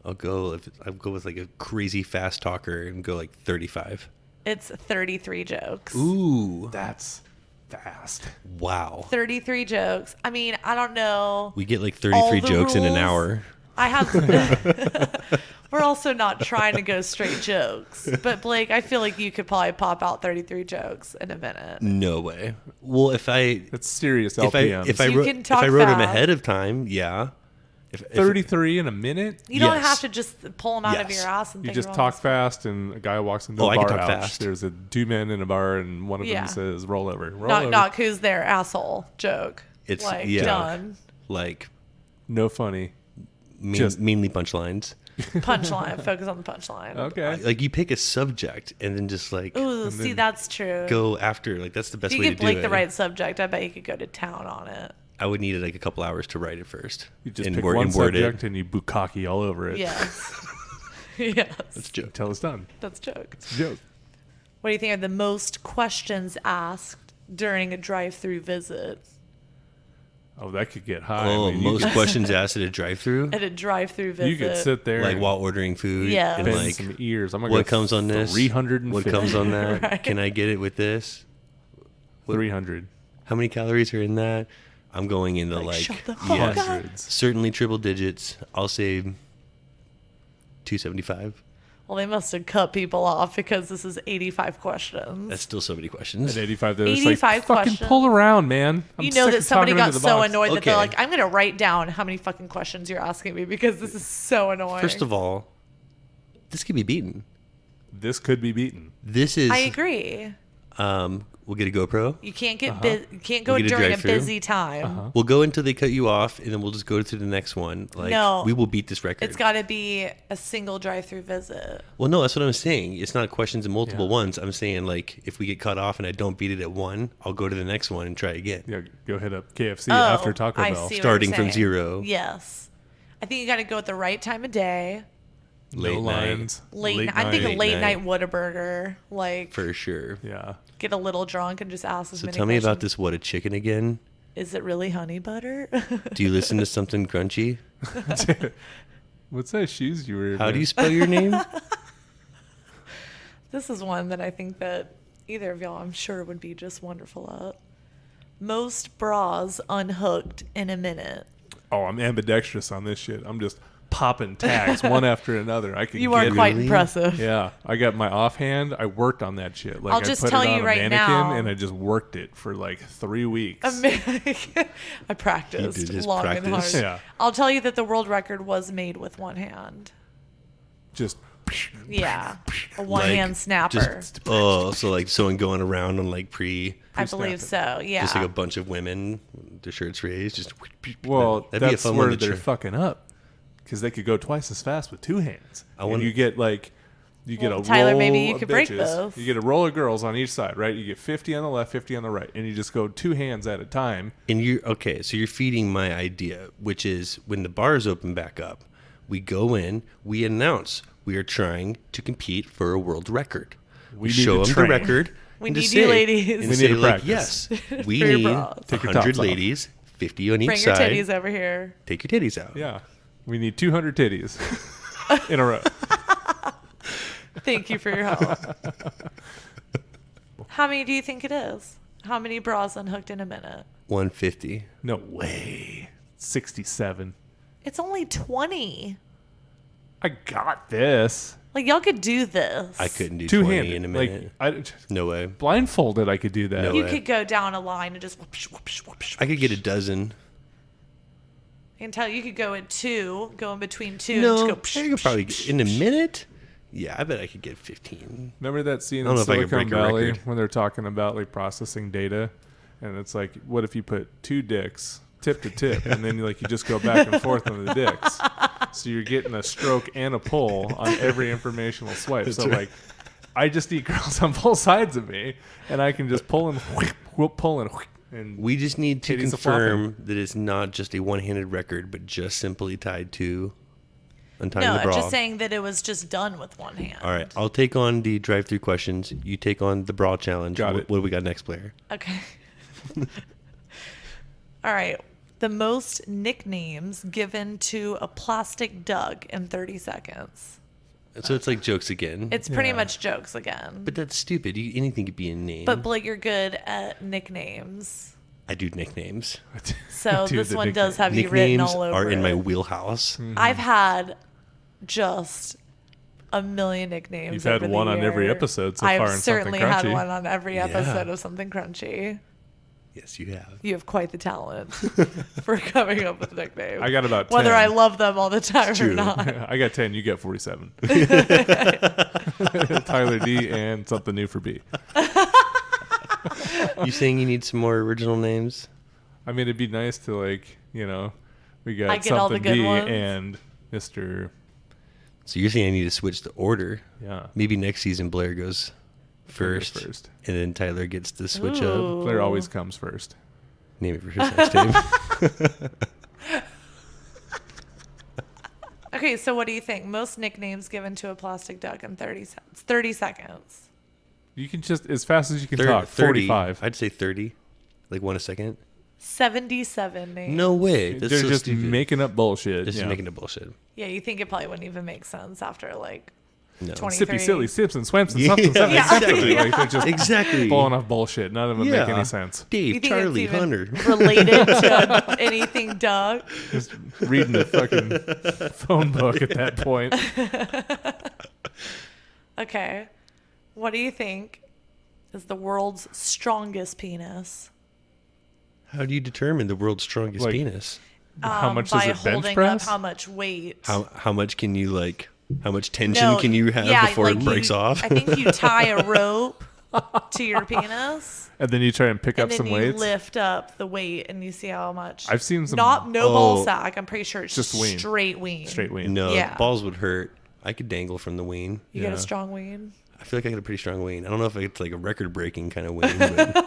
I'll go with like a crazy fast talker and go like 35. It's 33 jokes. Ooh, That's fast. wow. 33 jokes. I mean, I don't know. We get like All 33 the jokes in an rules. hour. I have. We're also not trying to go straight jokes, but Blake, I feel like you could probably pop out 33 jokes in a minute. No way. Well, if I That's serious if I LPMs. if I You wrote can if talk I wrote them fast. ahead of time, yeah. If 33 in a minute. You don't Yes. have to just pull them out of Yes. your ass and You think just of talk them. fast, and a guy walks into Oh, a I bar. can talk Ouch. fast. There's 2 men in a bar, and one of Yeah. them says, "Roll over." Roll Knock over. knock. Who's there? Asshole. Joke. It's- like yeah. done. like No funny. Just- mainly punchlines. Punchline. Focus on the punchline. Okay. Like you pick a subject and then just like Ooh, see, then that's true. go after. Like that's the best if you way give to do Blake it. the right subject, I bet you could go to town on it. I would need like a couple hours to write it first. You just and pick word- one and word it. subject and you bukkake all over it. Yes. Yes. That's a joke. Until it's done. That's a joke. It's a joke. What do you think are the most questions asked during a drive-through visit? Oh, that could get high. Oh, I mean, most questions asked at a drive-through, At a drive-through visit. you could sit there like and while ordering food, Yeah. and bend like some ears. I'm gonna what go comes on this, 350. what comes on that, Right. can I get it with this? 300. How many calories are in that? I'm going into like shut the fuck yes, up. Hundreds. certainly triple digits. I'll say 275. Well, they must have cut people off because this is 85 questions. That's still so many questions. At 85, they're just 85 like, fucking questions. pull around, man. I'm You know sick that of somebody talking got into the so box. annoyed that they're Okay. like, I'm going to write down how many fucking questions you're asking me because this is so annoying. First of all, this could be beaten. This could be beaten. This is. I agree. We'll get a GoPro. You can't get you can't go We'll get a during a drive-through. busy time. We'll go until they cut you off, and then we'll just go to the next one. Like, No. we will beat this record. It's got to be a single drive-through visit. Well, no, that's what I'm saying. It's not questions in multiple Yeah. ones. I'm saying, like, if we get cut off and I don't beat it at one, I'll go to the next one and try again. Yeah, go hit up KFC after Taco Oh, I Bell. see what Starting you're from saying. 0. Yes. I think you got to go at the right time of day. Late no night. lines. I'm thinking late Late night night. Whataburger. Like, For sure. Yeah. get a little drunk and just ask as So many tell me about questions. this What a Chicken again. Is it really honey butter? Do you listen to Something Crunchy? What's that shoes you were? How do you spell your name? This is one that I think that either of y'all, I'm sure, would be just wonderful at. Most bras unhooked in a minute. Oh, I'm ambidextrous on this shit. I'm just popping tags one after another. I can You get are quite Really? impressive. Yeah, I got my offhand. I worked on that shit. Like I'll I just put tell it on you a right mannequin now- and I just worked it for like 3 weeks. I practiced You did just long and practice. hard. Yeah. I'll tell you that the world record was made with one hand. Just Yeah, a one Like, hand snapper. Just, oh, so like someone going around on like I believe so. Yeah. just like a bunch of women, their shirts raised. Just well, that'd be a that's fun one where to they're try. fucking up because they could go twice as fast with 2 hands. I And wonder- you get like. You get Well, a Tyler, roll maybe you of could break bitches. those. You get a roll of girls on each side, right? You get 50 on the left, 50 on the right, and you just go 2 hands at a time. And you're okay, so you're feeding my idea, which is when the bars open back up, we go in, we announce we are trying to compete for a world record. We We need show to them train. the record. We and need just you say- ladies. And We say need to like, practice. yes, we For your need bras. Take your 100 tops off. ladies, 50 on each Bring your side. titties over here. Take your titties out. Yeah. We need 200 titties in a row. Thank you for your help. How many do you think it is? How many bras unhooked in a minute? 150. No way. 67. It's only 20. I got this. Like, y'all could do this. I couldn't do 20 Two-handed. in a minute. Like, No way. blindfolded, I could do that. No You way. could go down a line and just whoopsh, whoopsh, whoopsh. I could get a dozen. I can tell you could go in two, go in between two, No, and I just go could probably get, in a minute. Yeah, I bet I could get 15. Remember that scene I don't in know if I could Silicon break a Valley record. when they're talking about like processing data, and it's like, what if you put 2 dicks tip to tip, and then like you just go back and forth on the dicks, so you're getting a stroke and a pull on every informational swipe. So like, I just need girls on both sides of me, and I can just pull and whoop, pull and We just need to Titties a-flopping. confirm that it's not just a one-handed record, but just simply tied to untying no, the bra. just saying that it was just done with one hand. All right, I'll take on the drive-through questions. You take on the bra challenge. Got what, it. what do we got next, player? Okay. All right. The most nicknames given to a plastic Doug in 30 seconds. So it's like jokes again. It's pretty Yeah. much jokes again. But that's stupid. Anything could be a name. But Blake, you're good at nicknames. I do nicknames. So Dude, this the one does have you written Nicknames all over are in my it. wheelhouse. I've had just a million nicknames. You've had over the one on every year. episode so I've far in Something certainly had Crunchy. one on every Yeah. episode of Something Crunchy. Yes, you have. You have quite the talent for coming up with nicknames. I got about 10. Whether I love them all the time or true. not. I got 10. You get 47. Tyler D and something new for B. You saying you need some more original names? I mean, it'd be nice to like, you know, we got I get all the something good D ones. and Mr. So you're saying I need to switch the order? Yeah. Maybe next season Blair goes first, first. and then Tyler gets to switch up. Ooh. Blair always comes first. Name it for his next name. Okay, so what do you think? Most nicknames given to a plastic duck in 30 seconds. You can just, as fast as you can 30, talk, 45. I'd say 30. Like one a second. 77 names. No way. That's They're so just stupid. making up bullshit. This yeah. is making it bullshit. Yeah, you think it probably wouldn't even make sense after like No. 23. Sippy, silly, sips, and swamps, and something. Yeah. Exactly. Like, they're just Exactly. blowing off bullshit. None of them make any sense. You Dave, think Charlie, it's even Hunter. related to anything duck? Just reading the fucking phone book at that point. Okay. What do you think is the world's strongest penis? How do you determine the world's strongest Like, penis? How much By does it bench holding press? up how much weight. How much can you how much tension can you have before like it breaks off? I think you tie a rope to your penis. And then you try and pick And up then some you weights. lift up the weight and you see how much. I've seen some no ball sack. I'm pretty sure it's Just ween. straight ween. straight ween. No, Yeah. balls would hurt. I could dangle from the ween. You get Yeah. a strong ween. I feel like I got a pretty strong ween. I don't know if it's like a record-breaking kind of ween, but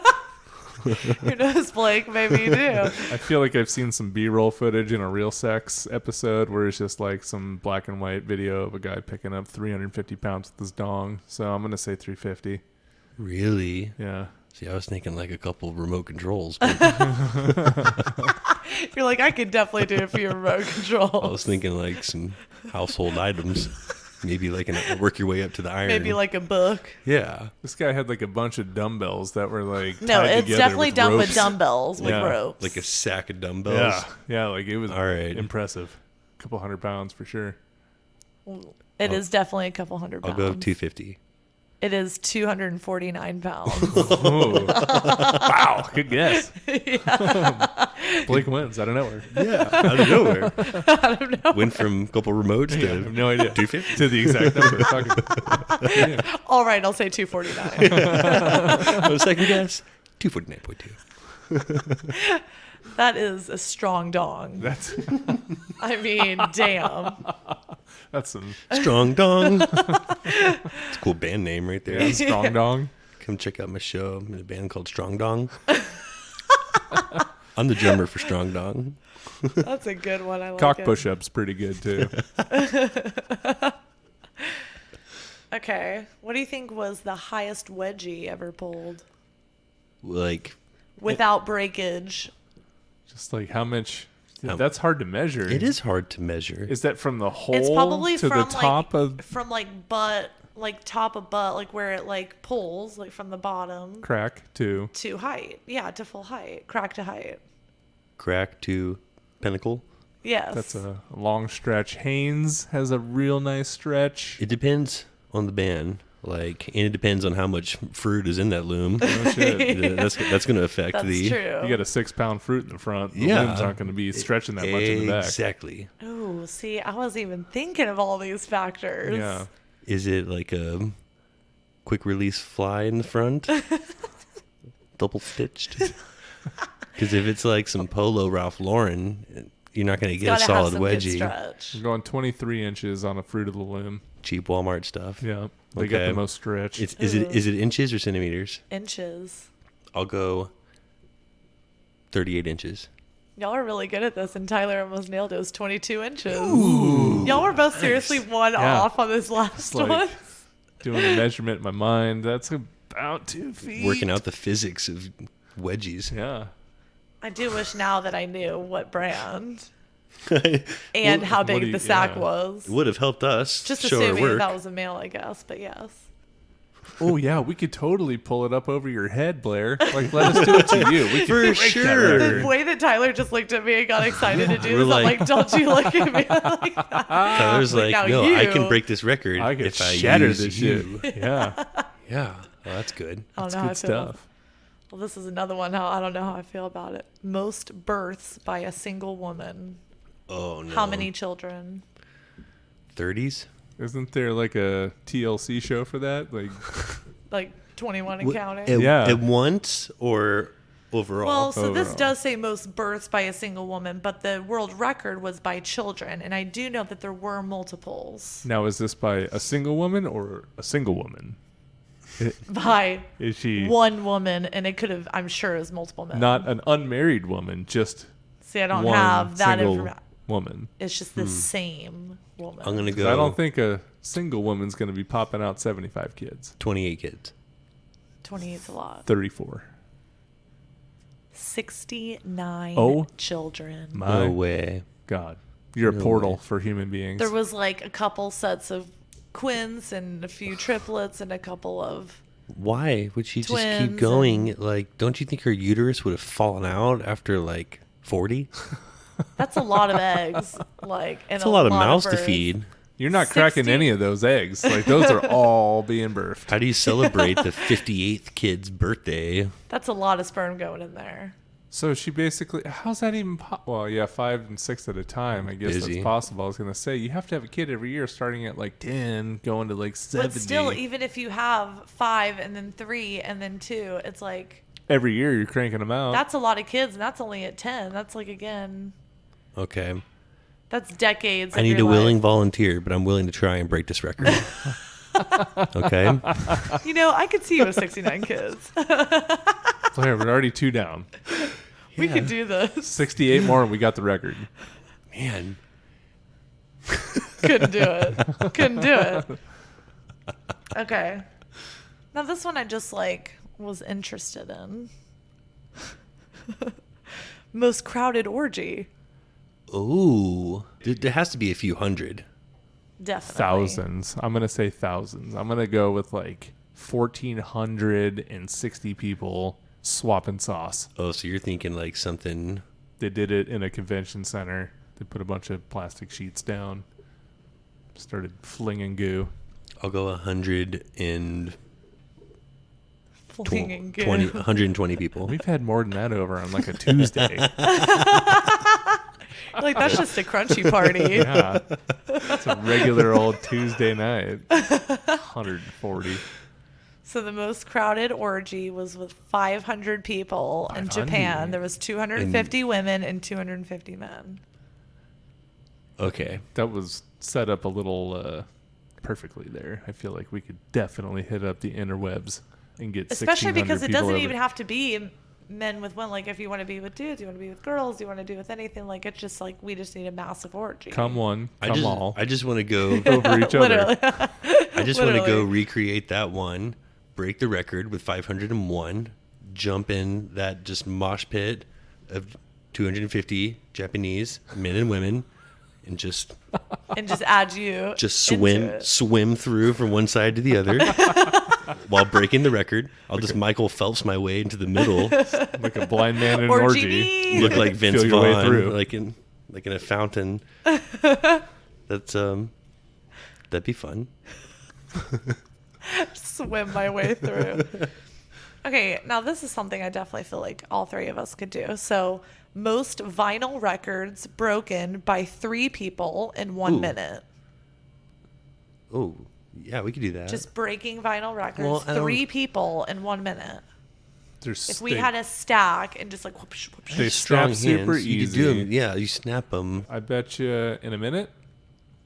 Who knows, Blake? Maybe you do. I feel like I've seen some B-roll footage in a Real Sex episode where it's just like some black and white video of a guy picking up 350 pounds with his dong. So I'm going to say 350. really? Yeah. See, I was thinking like a couple remote controls. But You're like, I could definitely do a few remote controls. I was thinking like some household items. Maybe like work your way up to the iron. Maybe like a book. Yeah. This guy had like a bunch of dumbbells that were like No, tied it's together definitely with done with ropes. dumbbells, with Yeah. ropes. Like a sack of dumbbells. Yeah. Yeah, like it was All right. impressive. A couple 100 pounds for sure. It is definitely a couple hundred I'll pounds. go 250. It is 249 pounds. Oh. Wow, good guess. Blake wins out of nowhere. Yeah, out of nowhere. I don't know. Went from a couple remotes I to have no idea. 250. To the exact number. Fucking- All right, I'll say 249. Oh, second guess, 249.2. That is a strong dong. That's I mean, damn. some Strong Dong. It's a cool band name right there. yeah, strong dong. Come check out my show. I'm in a band called Strong Dong. I'm the drummer for Strong Dong. That's a good one. I like Cock it. push-ups pretty good too. Okay. What do you think was the highest wedgie ever pulled Like, without breakage? Just like how much? How- That's hard to measure. it is hard to measure. Is that from the hole It's probably to from the top like of from like butt, like top of butt, like where it like pulls, like from the bottom crack to? to height. Yeah, to full height, crack to height. Crack to pinnacle. Yes. That's a long stretch. Haynes has a real nice stretch. It depends on the band. Like, and it depends on how much fruit is in that loom. Oh, shit. That's going to affect That's the. true. You got a 6-pound fruit in the front. The Yeah. limbs aren't going to be stretching that much in the back. Exactly. Oh, see, I wasn't even thinking of all these factors. Yeah. Is it like a quick release fly in the front? Double stitched? Because if it's like some Polo Ralph Lauren, you're not going to get a Gotta solid have some good wedgie. stretch. I'm going 23 inches on a fruit of the loom. Cheap Walmart stuff. Yeah. They got Okay. the most stretch. Is it inches or centimeters? Inches. I'll go 38 inches. Y'all are really good at this, and Tyler almost nailed it. It was 22 inches. Y'all were both seriously one Yeah. off on this last like- one. Doing a measurement in my mind. That's about 2 feet. Working out the physics of wedgies. Yeah. I do wish now that I knew what brand It and how what do big you- the sack yeah. was. would have helped us Just show our assuming work. that was a male, I guess, but yes. Oh, yeah. We could totally pull it up over your head, Blair. Like, let us do it to you. We could For break sure. that The record. way that Tyler just looked at me and got excited to do We're this, I'm like- like, don't you look at me like that. Tyler's like, now no, I you- can break this record I could if I shatter use this you. shit. Yeah. Yeah, well, that's good. I don't That's know how I good feel. stuff. Well, this is another one. I don't know how I feel about it. Most births by a single woman. Oh no. How many children? 30s? Isn't there like a TLC show for that? Like, Like 21 and counting? Yeah. At once or overall? Well, so this overall. does say most births by a single woman, but the world record was by children. And I do know that there were multiples now is this by a single woman or a single woman? by Is she one woman, and it could have, I'm sure, it was multiple men. not an unmarried woman, just See, I don't one have that single information. woman. It's just the same woman. I'm gonna 'Cause go. I don't think a single woman's going to be popping out 75 kids. 28 kids. 28's a lot. 34. 69 children. My No way. God. You're a No portal way. for human beings. There was like a couple sets of twins and a few triplets and a couple of. Why would she just keep Twins going? Like, don't you think her uterus would have fallen out after like 40? That's a lot of eggs. Like, and That's a lot of mouths to birds. feed. You're not cracking 60 any of those eggs. Like, those are all being birthed. How do you celebrate the 58th kid's birthday? That's a lot of sperm going in there. So she basically, how's that even Well, yeah, 5 and 6 at a time. I guess Busy. that's possible. I was going to say, you have to have a kid every year starting at like 10, going to like 70. But still, even if you have 5 and then 3 and then 2, it's like, Every year you're cranking them out. that's a lot of kids and that's only at 10. That's like, again, Okay. that's decades. I of need your a willing life. volunteer, but I'm willing to try and break this record. Okay. You know, I could see you with 69 kids. Blair, we're already 2 down. We could do this. 68 more and we got the record. Man. Couldn't do it. Couldn't do it. Okay. Now this one I just like was interested in. Most crowded orgy. Ooh. There has to be a few hundred. Definitely. Thousands. I'm going to say thousands. I'm going to go with like 1,460 people swapping sauce. Oh, so you're thinking like something. They did it in a convention center. They put a bunch of plastic sheets down, started flinging goo. I'll go 120 Flinging goo. 120 people. We've had more than that over on like a Tuesday. Like that's just a crunchy party. Yeah. It's a regular old Tuesday night. 140. So the most crowded orgy was with 500 people in 500. Japan. There was 250 women and 250 men. Okay. That was set up a little perfectly there. I feel like we could definitely hit up the interwebs and get Especially because it people doesn't over. even have to be men with women. Like if you want to be with dudes, you want to be with girls, you want to do with anything. Like it's just like we just need a massive orgy. Come one, I come just, all. I just want to go. over each other. Literally. I just want to go Literally. recreate that one, break the record with 501, jump in that just mosh pit of 250 Japanese men and women, and just And just add you. into it. swim through from one side to the other while breaking the record. I'll just Michael Phelps my way into the middle, Like a blind man in an Orgy orgy. me. look like Vince Feel your way Vaughn, through. like in a fountain. That's that'd be fun. Swim my way through. Okay, now this is something I definitely feel like all three of us could do. So, most vinyl records broken by 3 people in 1 Ooh. minute. Oh, yeah, we could do that. Just breaking vinyl records, Well, I don't- 3 people in 1 minute. There's If we had a stack and just like whoopsh, whoopsh. They strong snap super hands. You could do 'em- easy. yeah, you snap them. I bet you in a minute,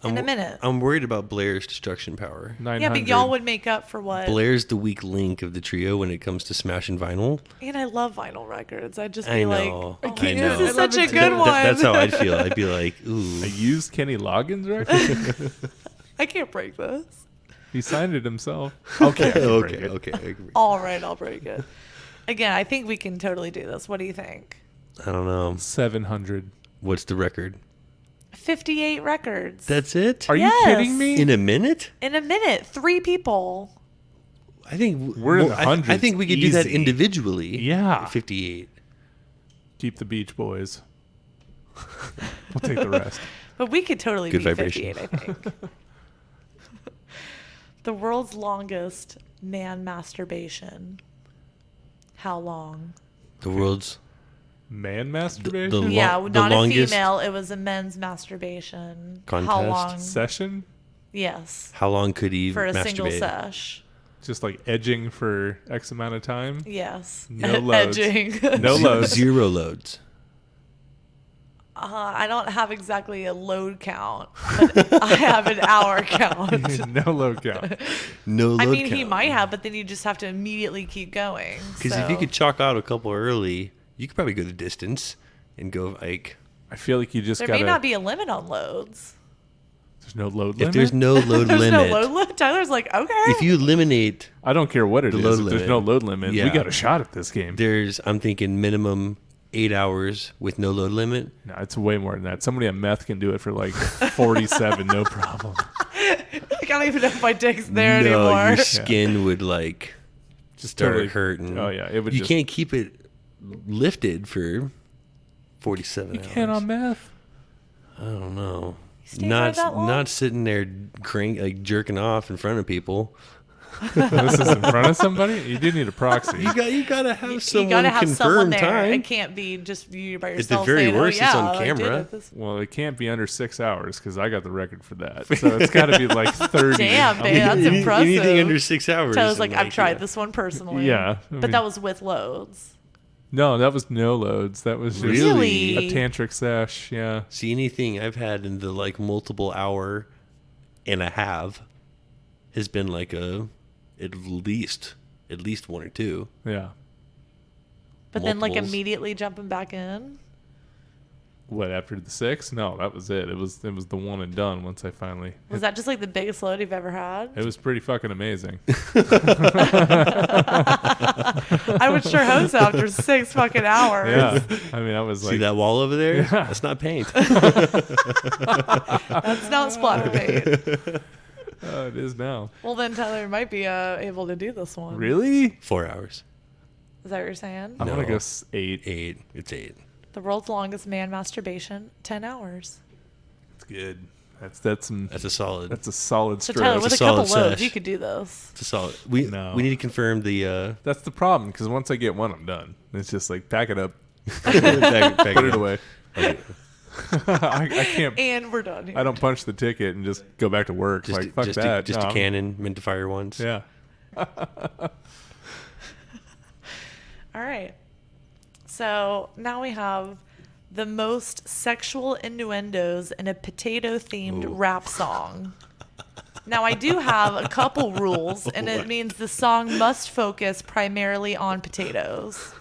in a minute. I'm worried about Blair's destruction power. 900. Yeah, but y'all would make up for what? Blair's the weak link of the trio when it comes to smashing vinyl. And I love vinyl records. I'd just I be know. like, I know. this is I love such a it too. good one. That's how I'd feel. I'd be like, ooh. A used Kenny Loggins record? I can't break this. He signed it himself. Okay, I can break it. okay. I agree. All right, I'll break it. Again, I think we can totally do this. What do you think? I don't know. 700. What's the record? 58 records. That's it? Are Yes. you kidding me? In a minute? In a minute, 3 people. I think We're in the I hundreds. think we could do that Easy. individually. Yeah. 58. Keep the Beach Boys. We'll take the rest. But we could totally Good beat vibration. 58, I think. The world's longest man masturbation. How long? The world's Man masturbation? the lo- Yeah, the not a longest female. It was a men's masturbation. How contest? long? Session? Yes. How long could he For a masturbate? single sesh. Just like edging for X amount of time? Yes. No loads. Edging. No loads. 0 loads. I don't have exactly a load count, but I have an hour count. No load count. No load I mean, count. he might have, but then you just have to immediately keep going. Because if you could chalk out a couple early, you could probably go the distance. and go like. I feel like you just There gotta. may not be a limit on loads. There's no load If limit. there's no load There's limit, no load limit. Tyler's like, okay. if you eliminate, I don't care what it The is. load If there's limit. no load limit, we Yeah. got a shot at this game. I'm thinking minimum 8 hours with no load limit. No, it's way more than that. Somebody on meth can do it for like 47, no problem. I don't even know if my dick's there no, anymore. your skin would like Just start totally- hurting. Oh yeah, it would. You just, can't keep it lifted for 47 You hours. can't on meth. I don't know. stay there that long? Not sitting there like jerking off in front of people. This is in front of somebody. You do need a proxy. You gotta have You someone gotta have someone confirm there. time. It can't be just you by At the yourself. very saying, worst, oh, it's yeah, on I did camera. it this- Well, it can't be under 6 hours because I got the record for that. So it's got to be like 30. Damn, babe, that's Any- impressive. Anything under 6 hours. Tyler's like, and, I've tried yeah. this one personally. Yeah, I but mean- that was with loads. No, that was no loads. That was just Really? a tantric sesh. Yeah. See, anything I've had in the like multiple hour and a half has been like at least one or two. Yeah. But then like Multiples. immediately jumping back in. What, after the 6? No, that was it. It was the one and done once I finally. Was that just like the biggest load you've ever had? It was pretty fucking amazing. I would sure hope so after 6 fucking hours. Yeah. I mean, I was See like, that wall over there? That's not paint. That's not splatter paint. it is now. Well, then Tyler might be able to do this one. Really? 4 hours. Is that what you're saying? I'm No. going to go 8. 8. It's 8. The world's longest man masturbation, 10 hours. It's good. That's That's a solid. a solid So stroke. Tyler, with a a couple solid loads, sesh. you could do this. It's a solid. We No. we need to confirm the That's the problem because once I get one, I'm done. It's just like pack it up, back put it away. Okay. I can't. And we're done here. I don't punch the ticket and just go back to work. Just like fuck just that. A, just No, a I'm- cannon meant to fire once. Yeah. All right. So now we have the most sexual innuendos in a potato-themed rap song. Now, I do have a couple rules, and it means the song must focus primarily on potatoes.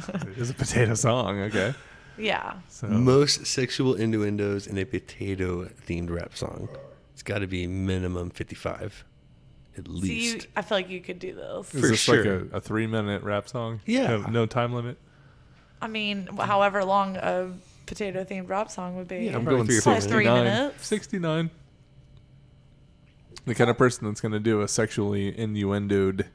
It is a potato song. Okay. Yeah. So Most sexual innuendos in a potato themed rap song. It's got to be minimum 55, at So least. I feel like you could do this. is for this sure. like a 3-minute rap song? Yeah. No time limit. I mean, however long a potato-themed rap song would be. Yeah, I'm Probably going 3 or 4 Probably 3 minutes. minutes. 69. The kind of person that's going to do a sexually innuendoed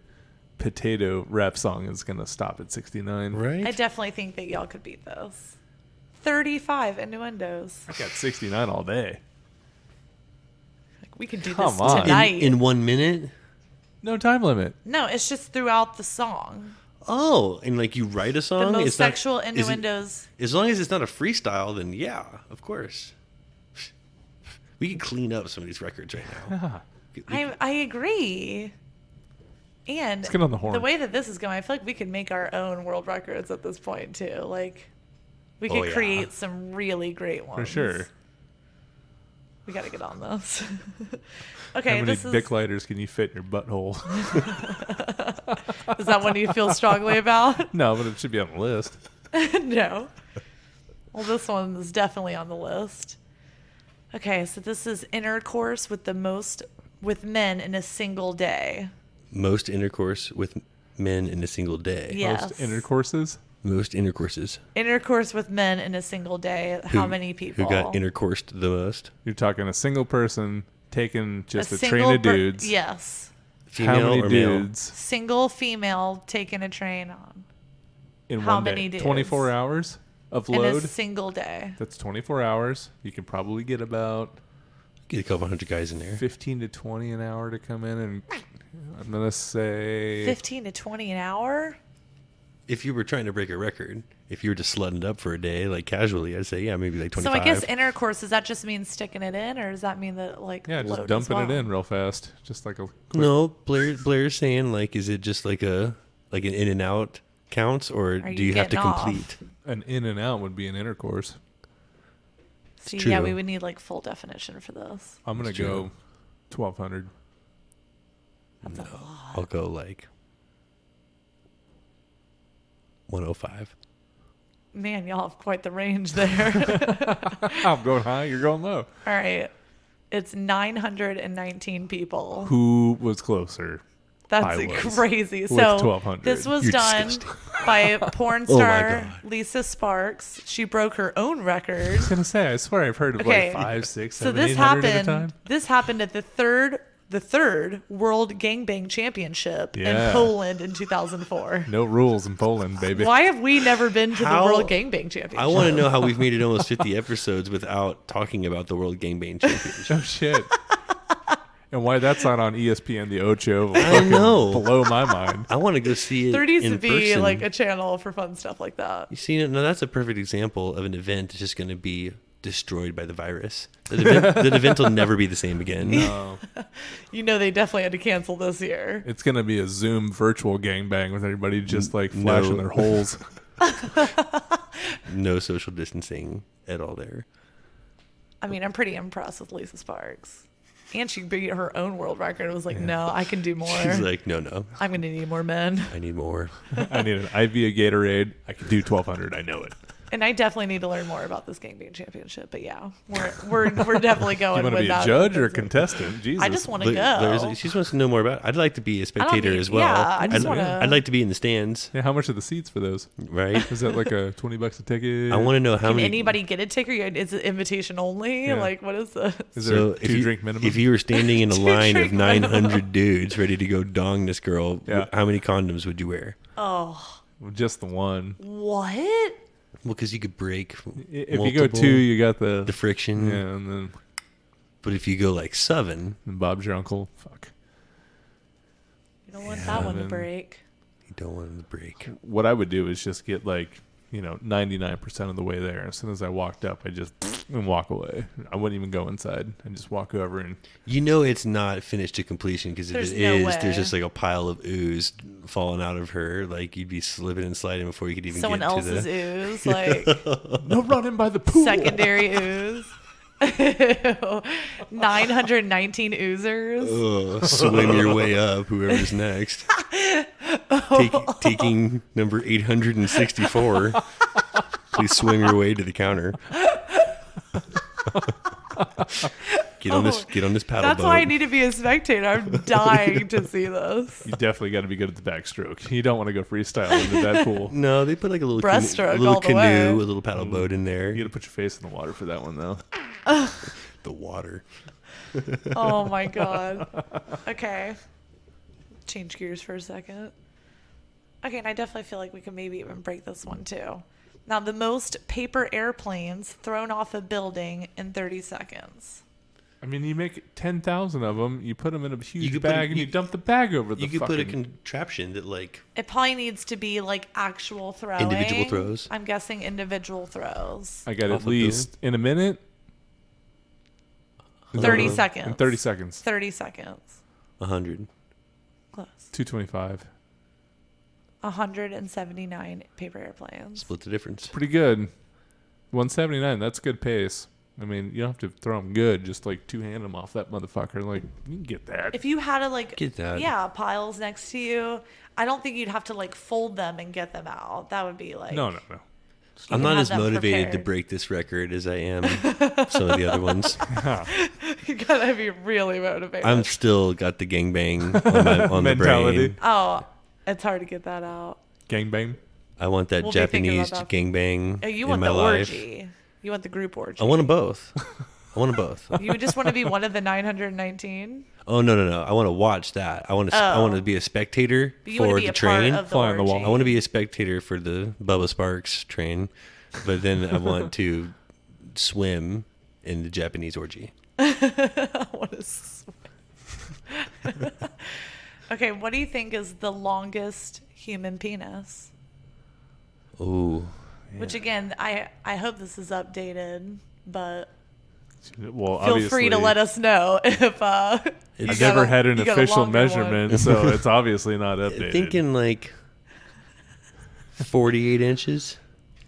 potato rap song is going to stop at 69. Right? I definitely think that y'all could beat this. 35 innuendos. I got 69 all day. Like, we could do Come this on. tonight. in 1 minute? No time limit. No, it's just throughout the song. Oh, and like you write a song? The most It's not- sexual is it- innuendos. as long as it's not a freestyle, then yeah, of course. We can clean up some of these records right now. I agree. And Let's get on the horn. the way that this is going, I feel like we could make our own world records at this point too. Like, we could Oh, yeah. create some really great ones. For sure. We got to get on this. How Okay, many this is. Bic lighters can you fit in your butthole? Is that one you feel strongly about? No, but it should be on the list. No. Well, this one is definitely on the list. Okay, so this is intercourse with men in a single day. Most intercourse with men in a single day. Yes. Most intercourses. Most intercourses. Intercourse with men in a single day. How many people? Who got intercoursed the most? You're talking a single person taking just a train single of dudes. Yes. Female How many or male? dudes Single female taking a train on in How one day? many dudes? 24 hours of in a load. single day. That's 24 hours. You can probably get about Get a couple hundred guys in there. 15 to 20 an hour to come in, and I'm gonna say 15 to 20 an hour? If you were trying to break a record, if you were just slutting it up for a day, like casually, I'd say, yeah, maybe like 25. So I guess intercourse, does that just mean sticking it in, or does that mean that like yeah, just load as dumping it well? in real fast, just like a quick, No, Blair's saying, like, is it just like an in and out counts, or do you you have to getting off? complete? an in and out would be an intercourse. See, It's true. yeah, we would need like full definition for this. I'm gonna It's go 1200. That's a lot. I'll go like 105. Man, y'all have quite the range there. I'm going high. You're going low. All right. It's 919 people. Who was closer? That's I was crazy. with So 1,200. this was You're done disgusting. by porn Oh my star God. Lisa Sparks. She broke her own record. I was gonna say. I swear I've heard of Okay. like 5, 6, So 7, this 800 at a happened. time. This happened at the third World Gangbang Championship Yeah. in Poland in 2004. No rules in Poland, baby. Why have we never been to How- the World Gangbang Championship? I want to know how we've made it almost 50 episodes without talking about the World Gangbang Championship. Oh shit. And why that's not on ESPN, the Ocho? I fucking know. Blow my mind. I want to go see it. There needs in to be person. like a channel for fun stuff like that. You see, no, that's a perfect example of an event that's just going to be destroyed by the virus. The event will never be the same again. You know they definitely had to cancel this year. It's gonna be a Zoom virtual gangbang with everybody just like flashing No. their holes. No social distancing at all there. I mean, I'm pretty impressed with Lisa Sparks. And she beat her own world record. It was like, no, I can do more. She's like, no, I'm going to need more men. I need more. I need an IV of Gatorade. I can do 1,200. I know it. And I definitely need to learn more about this gangbang championship. But yeah, we're definitely going You want to with be a that. judge or a contestant? Jesus. I just want to But go. she just wants to know more about it. I'd like to be a spectator need- as well. yeah, I just wanna- I'd like to be in the stands, Yeah, how much are the seats for those? right? Is that like a $20 a ticket? I want to know how Can many. anybody get a ticket? Is it invitation only? Yeah. Like, what is this? Is there So a 2-drink minimum? if you were standing in a line of Two-drink minimum. 900 dudes ready to go dong this girl, Yeah. how many condoms would you wear? Just the one. What? Well, because you could break. If you go multiple, 2, you got the friction. yeah, and then But if you go like 7, Bob's your uncle. Fuck. You don't want that one to then- break. you don't want them to break. What I would do is just get like 99% of the way there. As soon as I walked up, I just and walk away. I wouldn't even go inside. I just walk over and You know it's not finished to completion because if There's it no is, way. there's just like a pile of ooze falling out of her. Like you'd be slipping and sliding before you could even Someone get to else's the. ooze, like no running by the pool. secondary ooze. 919 oozers. Ugh, swim your way up, whoever's next. Taking number 864. Please swim your way to the counter. Get on this paddle That's boat. why I need to be a spectator. I'm dying to see this. You definitely got to be good at the backstroke. You don't want to go freestyle into that pool. No, they put like a little Breaststroke canoe, a little all the way. a little paddle boat in there. You got to put your face in the water for that one, though. The water. Oh my god. Okay. Change gears for a second. Okay, and I definitely feel like we could maybe even break this one too. Now, the most paper airplanes thrown off a building in 30 seconds. I mean, you make 10,000 of them, you put them in a huge could put bag, a- and you dump the bag over the You could put a fucking... contraption that like It probably needs to be like actual throwing. Individual throws? I'm guessing individual throws. I got Off at a least, in a minute... Is that 30 what- seconds. In 30 seconds. 30 seconds. 100. Close. 225. 179 paper airplanes. Split the difference. Pretty good. 179, that's good pace. I mean, you don't have to throw them good, just like two-hand them off that motherfucker. Like, you can get that. If you had to like Get that. yeah, piles next to you, I don't think you'd have to like fold them and get them out. That would be like No. I'm can not have as them motivated to prepared. break this record as I am some of the other ones. You gotta be really motivated. I'm still got the gangbang on the Mentality. brain. Oh, it's hard to get that out. Gangbang. I want that We'll be thinking Japanese about that. gangbang Oh, you in want my the life. orgy. You want the group orgy. I want them both. I want them both. You just want to be one of the 919? Oh no! I want to watch that. I want to. I want to be a spectator But you want to for be the a train. part of the Fly on the orgy. wall. I want to be a spectator for the Bubba Sparks train, but then I want to swim in the Japanese orgy. I want to swim. Okay, what do you think is the longest human penis? Ooh, Which again, I hope this is updated, but Well, feel free to let us know if you I've got never a- had an you got a official longer one. measurement, so it's obviously not updated. thinking like 48 inches.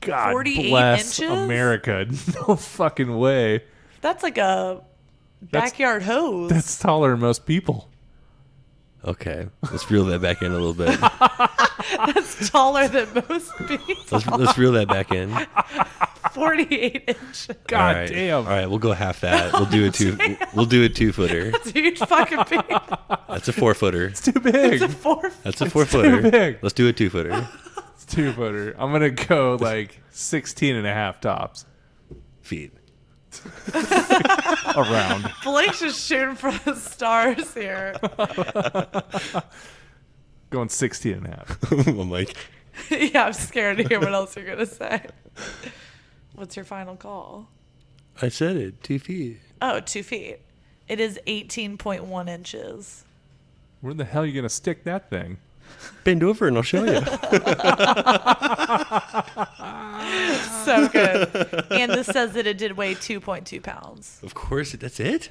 God 48 bless inches? America. No fucking way. That's like a That's- backyard hose. That's taller than most people. Okay, let's reel that back in a little bit. That's taller than most people. Let's reel that back in. 48 inches. God All right. damn. All right, we'll go half that. We'll do a 2-footer. That's a huge fucking pig. That's a 4-footer. It's too big. It's a 4. That's a 4-footer. too big. Let's do a 2-footer. It's 2-footer. I'm going to go like 16 and a half tops. Feet. Around. Blake's just shooting for the stars here. Going 16 and a half. I'm like, Yeah, I'm scared to hear what else you're going to say. What's your final call? I said it. 2 feet. Oh, 2 feet. It is 18.1 inches. Where the hell are you going to stick that thing? Bend over and I'll show you. So good. And this says that it did weigh 2.2 pounds. Of course, that's it.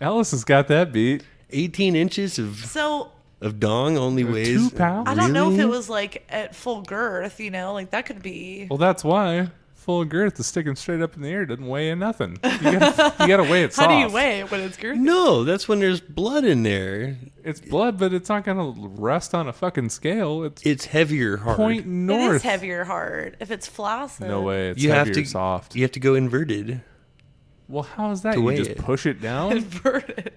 Alice has got that beat. 18 inches So of dong only weighs 2 pounds? I don't know if Really? it was like at full girth, like that could be. Well, that's why. Full girth is sticking straight up in the air doesn't weigh in nothing. You gotta weigh it How soft. do you weigh it when it's girthy? No, that's when there's blood in there. It's blood, but it's not gonna rest on a fucking scale. It's Heavier hard. point It north. is heavier hard. If it's flaccid. No way. It's You heavier have to soft. You have to go inverted. Well, how is that? to You weigh just it. push it down? Inverted.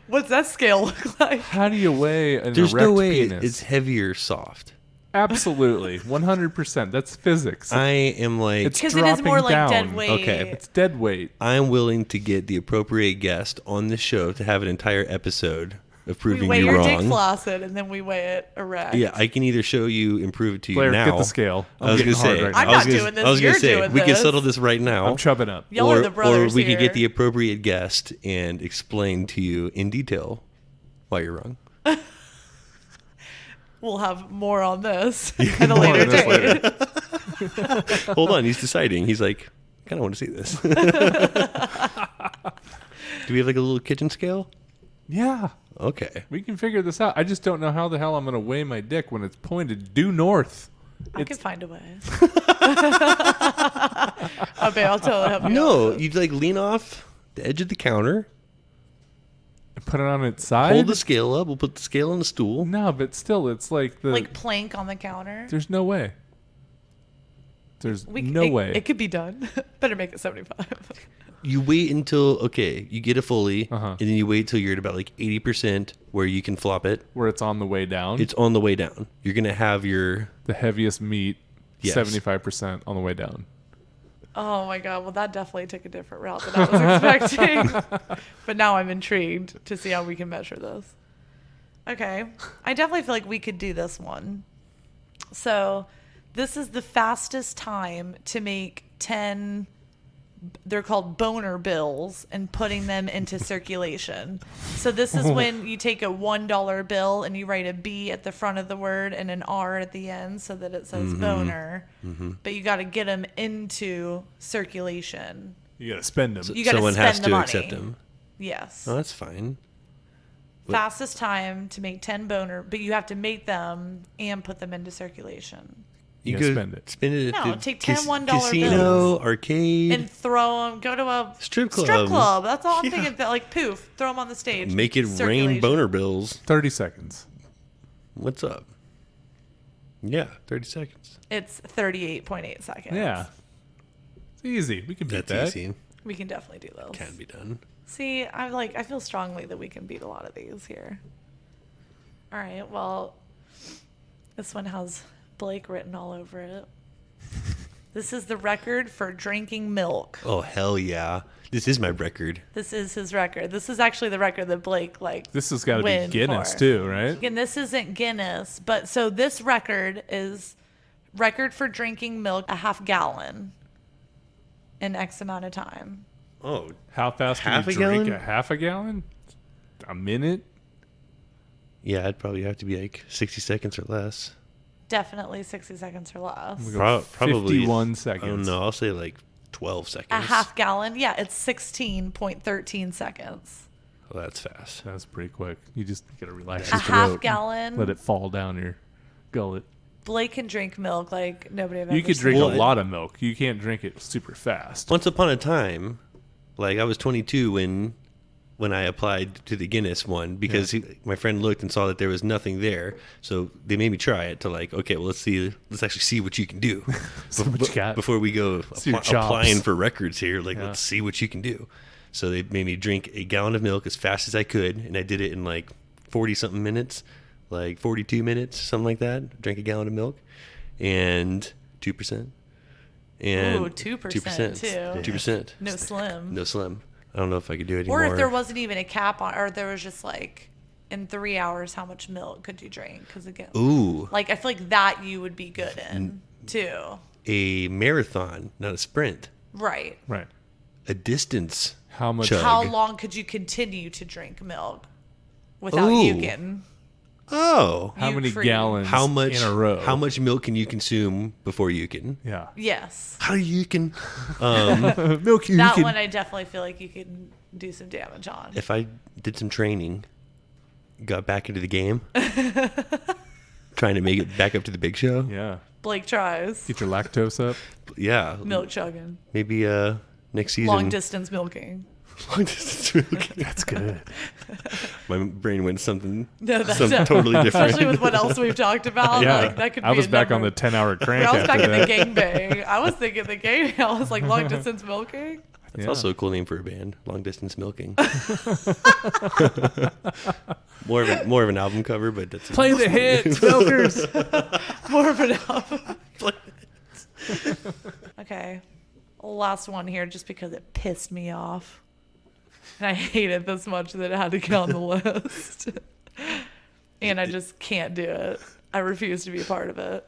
What's that scale look like? How do you weigh an There's erect no way penis? it's heavier soft. Absolutely. 100%. That's physics. I am like, It's Because it is more dropping like dead down. weight. Okay. It's dead weight. I'm willing to get the appropriate guest on the show to have an entire episode of We proving weigh you your dick wrong. flaccid and then we weigh it erect. Yeah, I can either show you and prove it to you Blair, now. get the scale. I was getting gonna say, hard right I'm now. I was not gonna- doing this, I was gonna you're say, doing we can this. settle this right now. I'm chubbing up. Y'all or, are the brothers or we here. could get the appropriate guest and explain to you in detail why you're wrong. We'll have more on this at a More later on this date. later. Hold on, he's deciding. He's like, I kind of want to see this. Do we have like a little kitchen scale? Yeah. Okay. We can figure this out. I just don't know how the hell I'm going to weigh my dick when it's pointed due north. I can find a way. Okay, I'll tell you. No, you'd like lean off the edge of the counter, Put it on its side? hold the scale up. We'll put the scale on the stool. No, but still, it's like the... Like plank on the counter. there's no way. There's It, way. It could be done. Better make it 75. You wait until, you get a Foley, Uh-huh. and then you wait till you're at about like 80% where you can flop it. where it's on the way down. It's on the way down. You're going to have your, the heaviest meat, Yes. 75% on the way down. Oh my god, well that definitely took a different route than I was expecting. But now I'm intrigued to see how we can measure this. Okay. I definitely feel like we could do this one. So this is the fastest time to make 10, they're called boner bills, and putting them into circulation. So this is when you take a $1 bill and you write a B at the front of the word and an R at the end so that it says boner. But you got to get them into circulation. You got to spend them. You got to someone spend has the to money. accept them. Yes. Oh, that's fine. What- Fastest time to make 10 boner, but you have to make them and put them into circulation. You gotta go spend it. Spend it at No, the take 10 $1 casino, bills. arcade. And throw them, go to a Strip club. That's all I'm Yeah. thinking. That, like, poof, throw them on the stage. Make it rain Circulation. boner bills. 30 seconds. What's up? Yeah, 30 seconds. It's 38.8 seconds. Yeah. It's easy. We can beat That's that. easy. We can definitely do those. Can be done. See, I feel strongly that we can beat a lot of these here. All right, well, this one has Blake written all over it. This is the record for drinking milk. Oh, hell yeah. This is my record. This is his record. This is actually the record that Blake, This has got to be win Guinness, for. too, right? And this isn't Guinness, but so this record is record for drinking milk a half gallon in X amount of time. Oh, How fast Half can a you drink gallon? a half a gallon? A minute? yeah, it'd probably have to be like 60 seconds or less. Definitely 60 seconds or less. We go Probably 51 seconds. Oh, no, I'll say like 12 seconds. A half gallon, yeah, it's 16.13 seconds. Well, that's fast. That's pretty quick. You just got to relax A your half throat. gallon. Let it fall down your gullet. Blake can drink milk like nobody I've You ever could drink seen. a Well, lot of milk. You can't drink it super fast. Once upon a time, like I was 22 when when I applied to the Guinness one because my friend looked and saw that there was nothing there. So they made me try it to like, okay, well, let's actually see what you can do what you got. before we go See your chops. applying for records here. Like, let's see what you can do. So they made me drink a gallon of milk as fast as I could. And I did it in like 40 something minutes, like 42 minutes, something like that. Drank a gallon of milk and 2%. And Ooh, 2% 2%. too. 2%. No slim. No slim. I don't know if I could do it anymore. Or if there wasn't even a cap on, or there was just like, in 3 hours, how much milk could you drink? Because again, Ooh, like I feel like that you would be good in too. a marathon, not a sprint. Right. Right. A distance. How much? Chug. How long could you continue to drink milk without you Ooh. getting? Oh. How many free. gallons How much in a row? How much milk can you consume before you can? Yeah. Yes. How you can Milk you That can- one I definitely feel like you could do some damage on. if I did some training, got back into the game, trying to make it back up to the big show. Yeah. Blake tries Get your lactose up. Yeah. milk chugging, Maybe next season. long distance milking. Long distance milking. That's good. My brain went something No, that's something totally different. Especially with what else we've talked about. Yeah. Like, that could I be was a back on number. the 10-hour crank I was back after in the that. gangbang. I was thinking the gang. I was like long distance milking. That's Yeah. also a cool name for a band, Long Distance Milking. more of an album cover, but that's Play the hits, milkers. More of an album. Okay. Last one here just because it pissed me off. And I hate it this much that it had to get on the list. And I just can't do it. I refuse to be a part of it.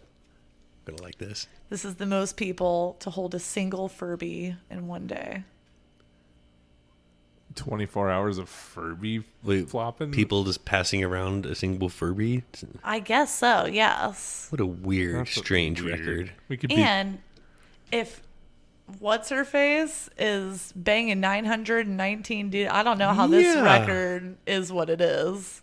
I'm gonna like this. This is the most people to hold a single Furby in one day. 24 hours of Furby Wait, flopping. People just passing around a single Furby. I guess so, yes. What a weird, That's strange weird. record. We could be. And if what's her face is banging 919 dude, I don't know how this Yeah. record is what it is.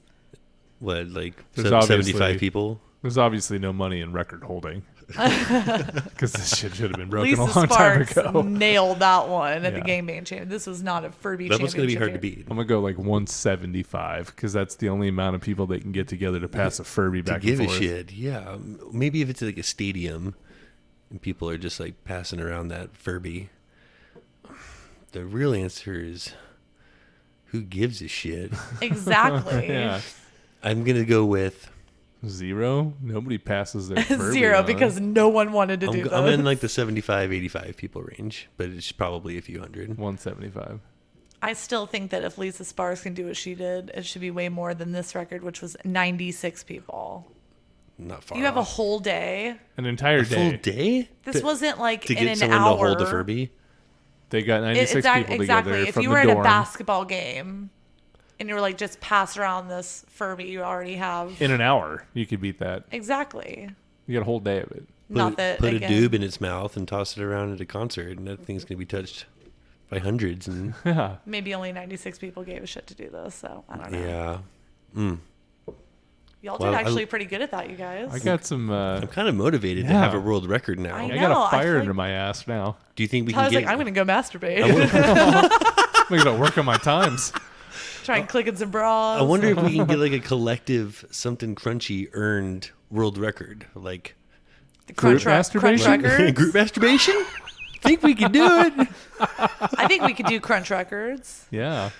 What, like There's 75 obviously- people? There's obviously no money in record holding. Because this shit should have been broken Lisa a long time Sparks ago. nailed that one at the Yeah. Game Bang Championship. This was not a Furby That was championship. going to be hard to here. beat. I'm going to go like 175 because that's the only amount of people that can get together to pass a Furby To back give and a forth. shit, yeah. Maybe if it's like a stadium and people are just like passing around that Furby. The real answer is who gives a shit? Exactly. Yeah. I'm going to go with 0? Nobody passes their Furby 0 on. because no one wanted to do that. I'm in like the 75, 85 people range, but it's probably a few hundred. 175. I still think that if Lisa Sparks can do what she did, it should be way more than this record, which was 96 people. Not far. You have a off. whole day. An entire a full day. day This wasn't like to in get an someone hour. to hold a Furby. They got 96 people exactly. together If from you the were at dorm a basketball game and you were like, just pass around this Furby you already have. in an hour. You could beat that. Exactly. You got a whole day of it. Not that Put again, a doob in its mouth and toss it around at a concert, and that thing's gonna be touched by hundreds. And Yeah. maybe only 96 people gave a shit to do this, so I don't know. yeah, Y'all Well, did I- actually pretty good at that, you guys. I got some. I'm kind of motivated to Yeah. have a world record now. I I know, got a I fire feel like- under my ass now. Do you think we I can was get? like, I'm going to go masturbate. I'm going to work on my times. Try and click in some bras. I wonder if we can get like a collective something crunchy earned world record, like The Group crunch masturbation? records. group masturbation. Think we can do it? I think we could do crunch records. Yeah.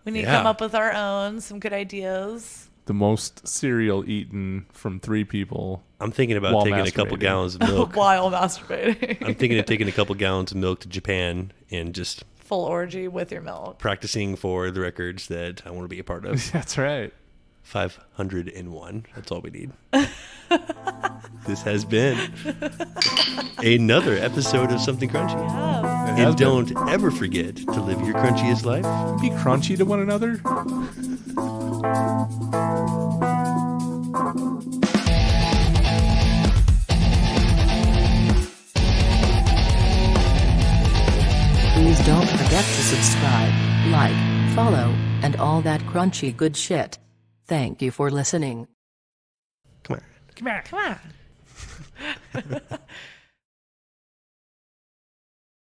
We need to Yeah. come up with our own, some good ideas. The most cereal eaten from 3 people. I'm thinking about While taking a couple masturbating. gallons of milk. While masturbating. I'm thinking of taking a couple gallons of milk to Japan and just Full orgy with your milk. practicing for the records that I want to be a part of. That's right. 501. That's all we need. This has been another episode of Something Crunchy. Yes. It has And been. don't ever forget to live your crunchiest life. Be crunchy to one another. Please don't forget to subscribe, like, follow, and all that crunchy good shit. Thank you for listening. Come on. Come on.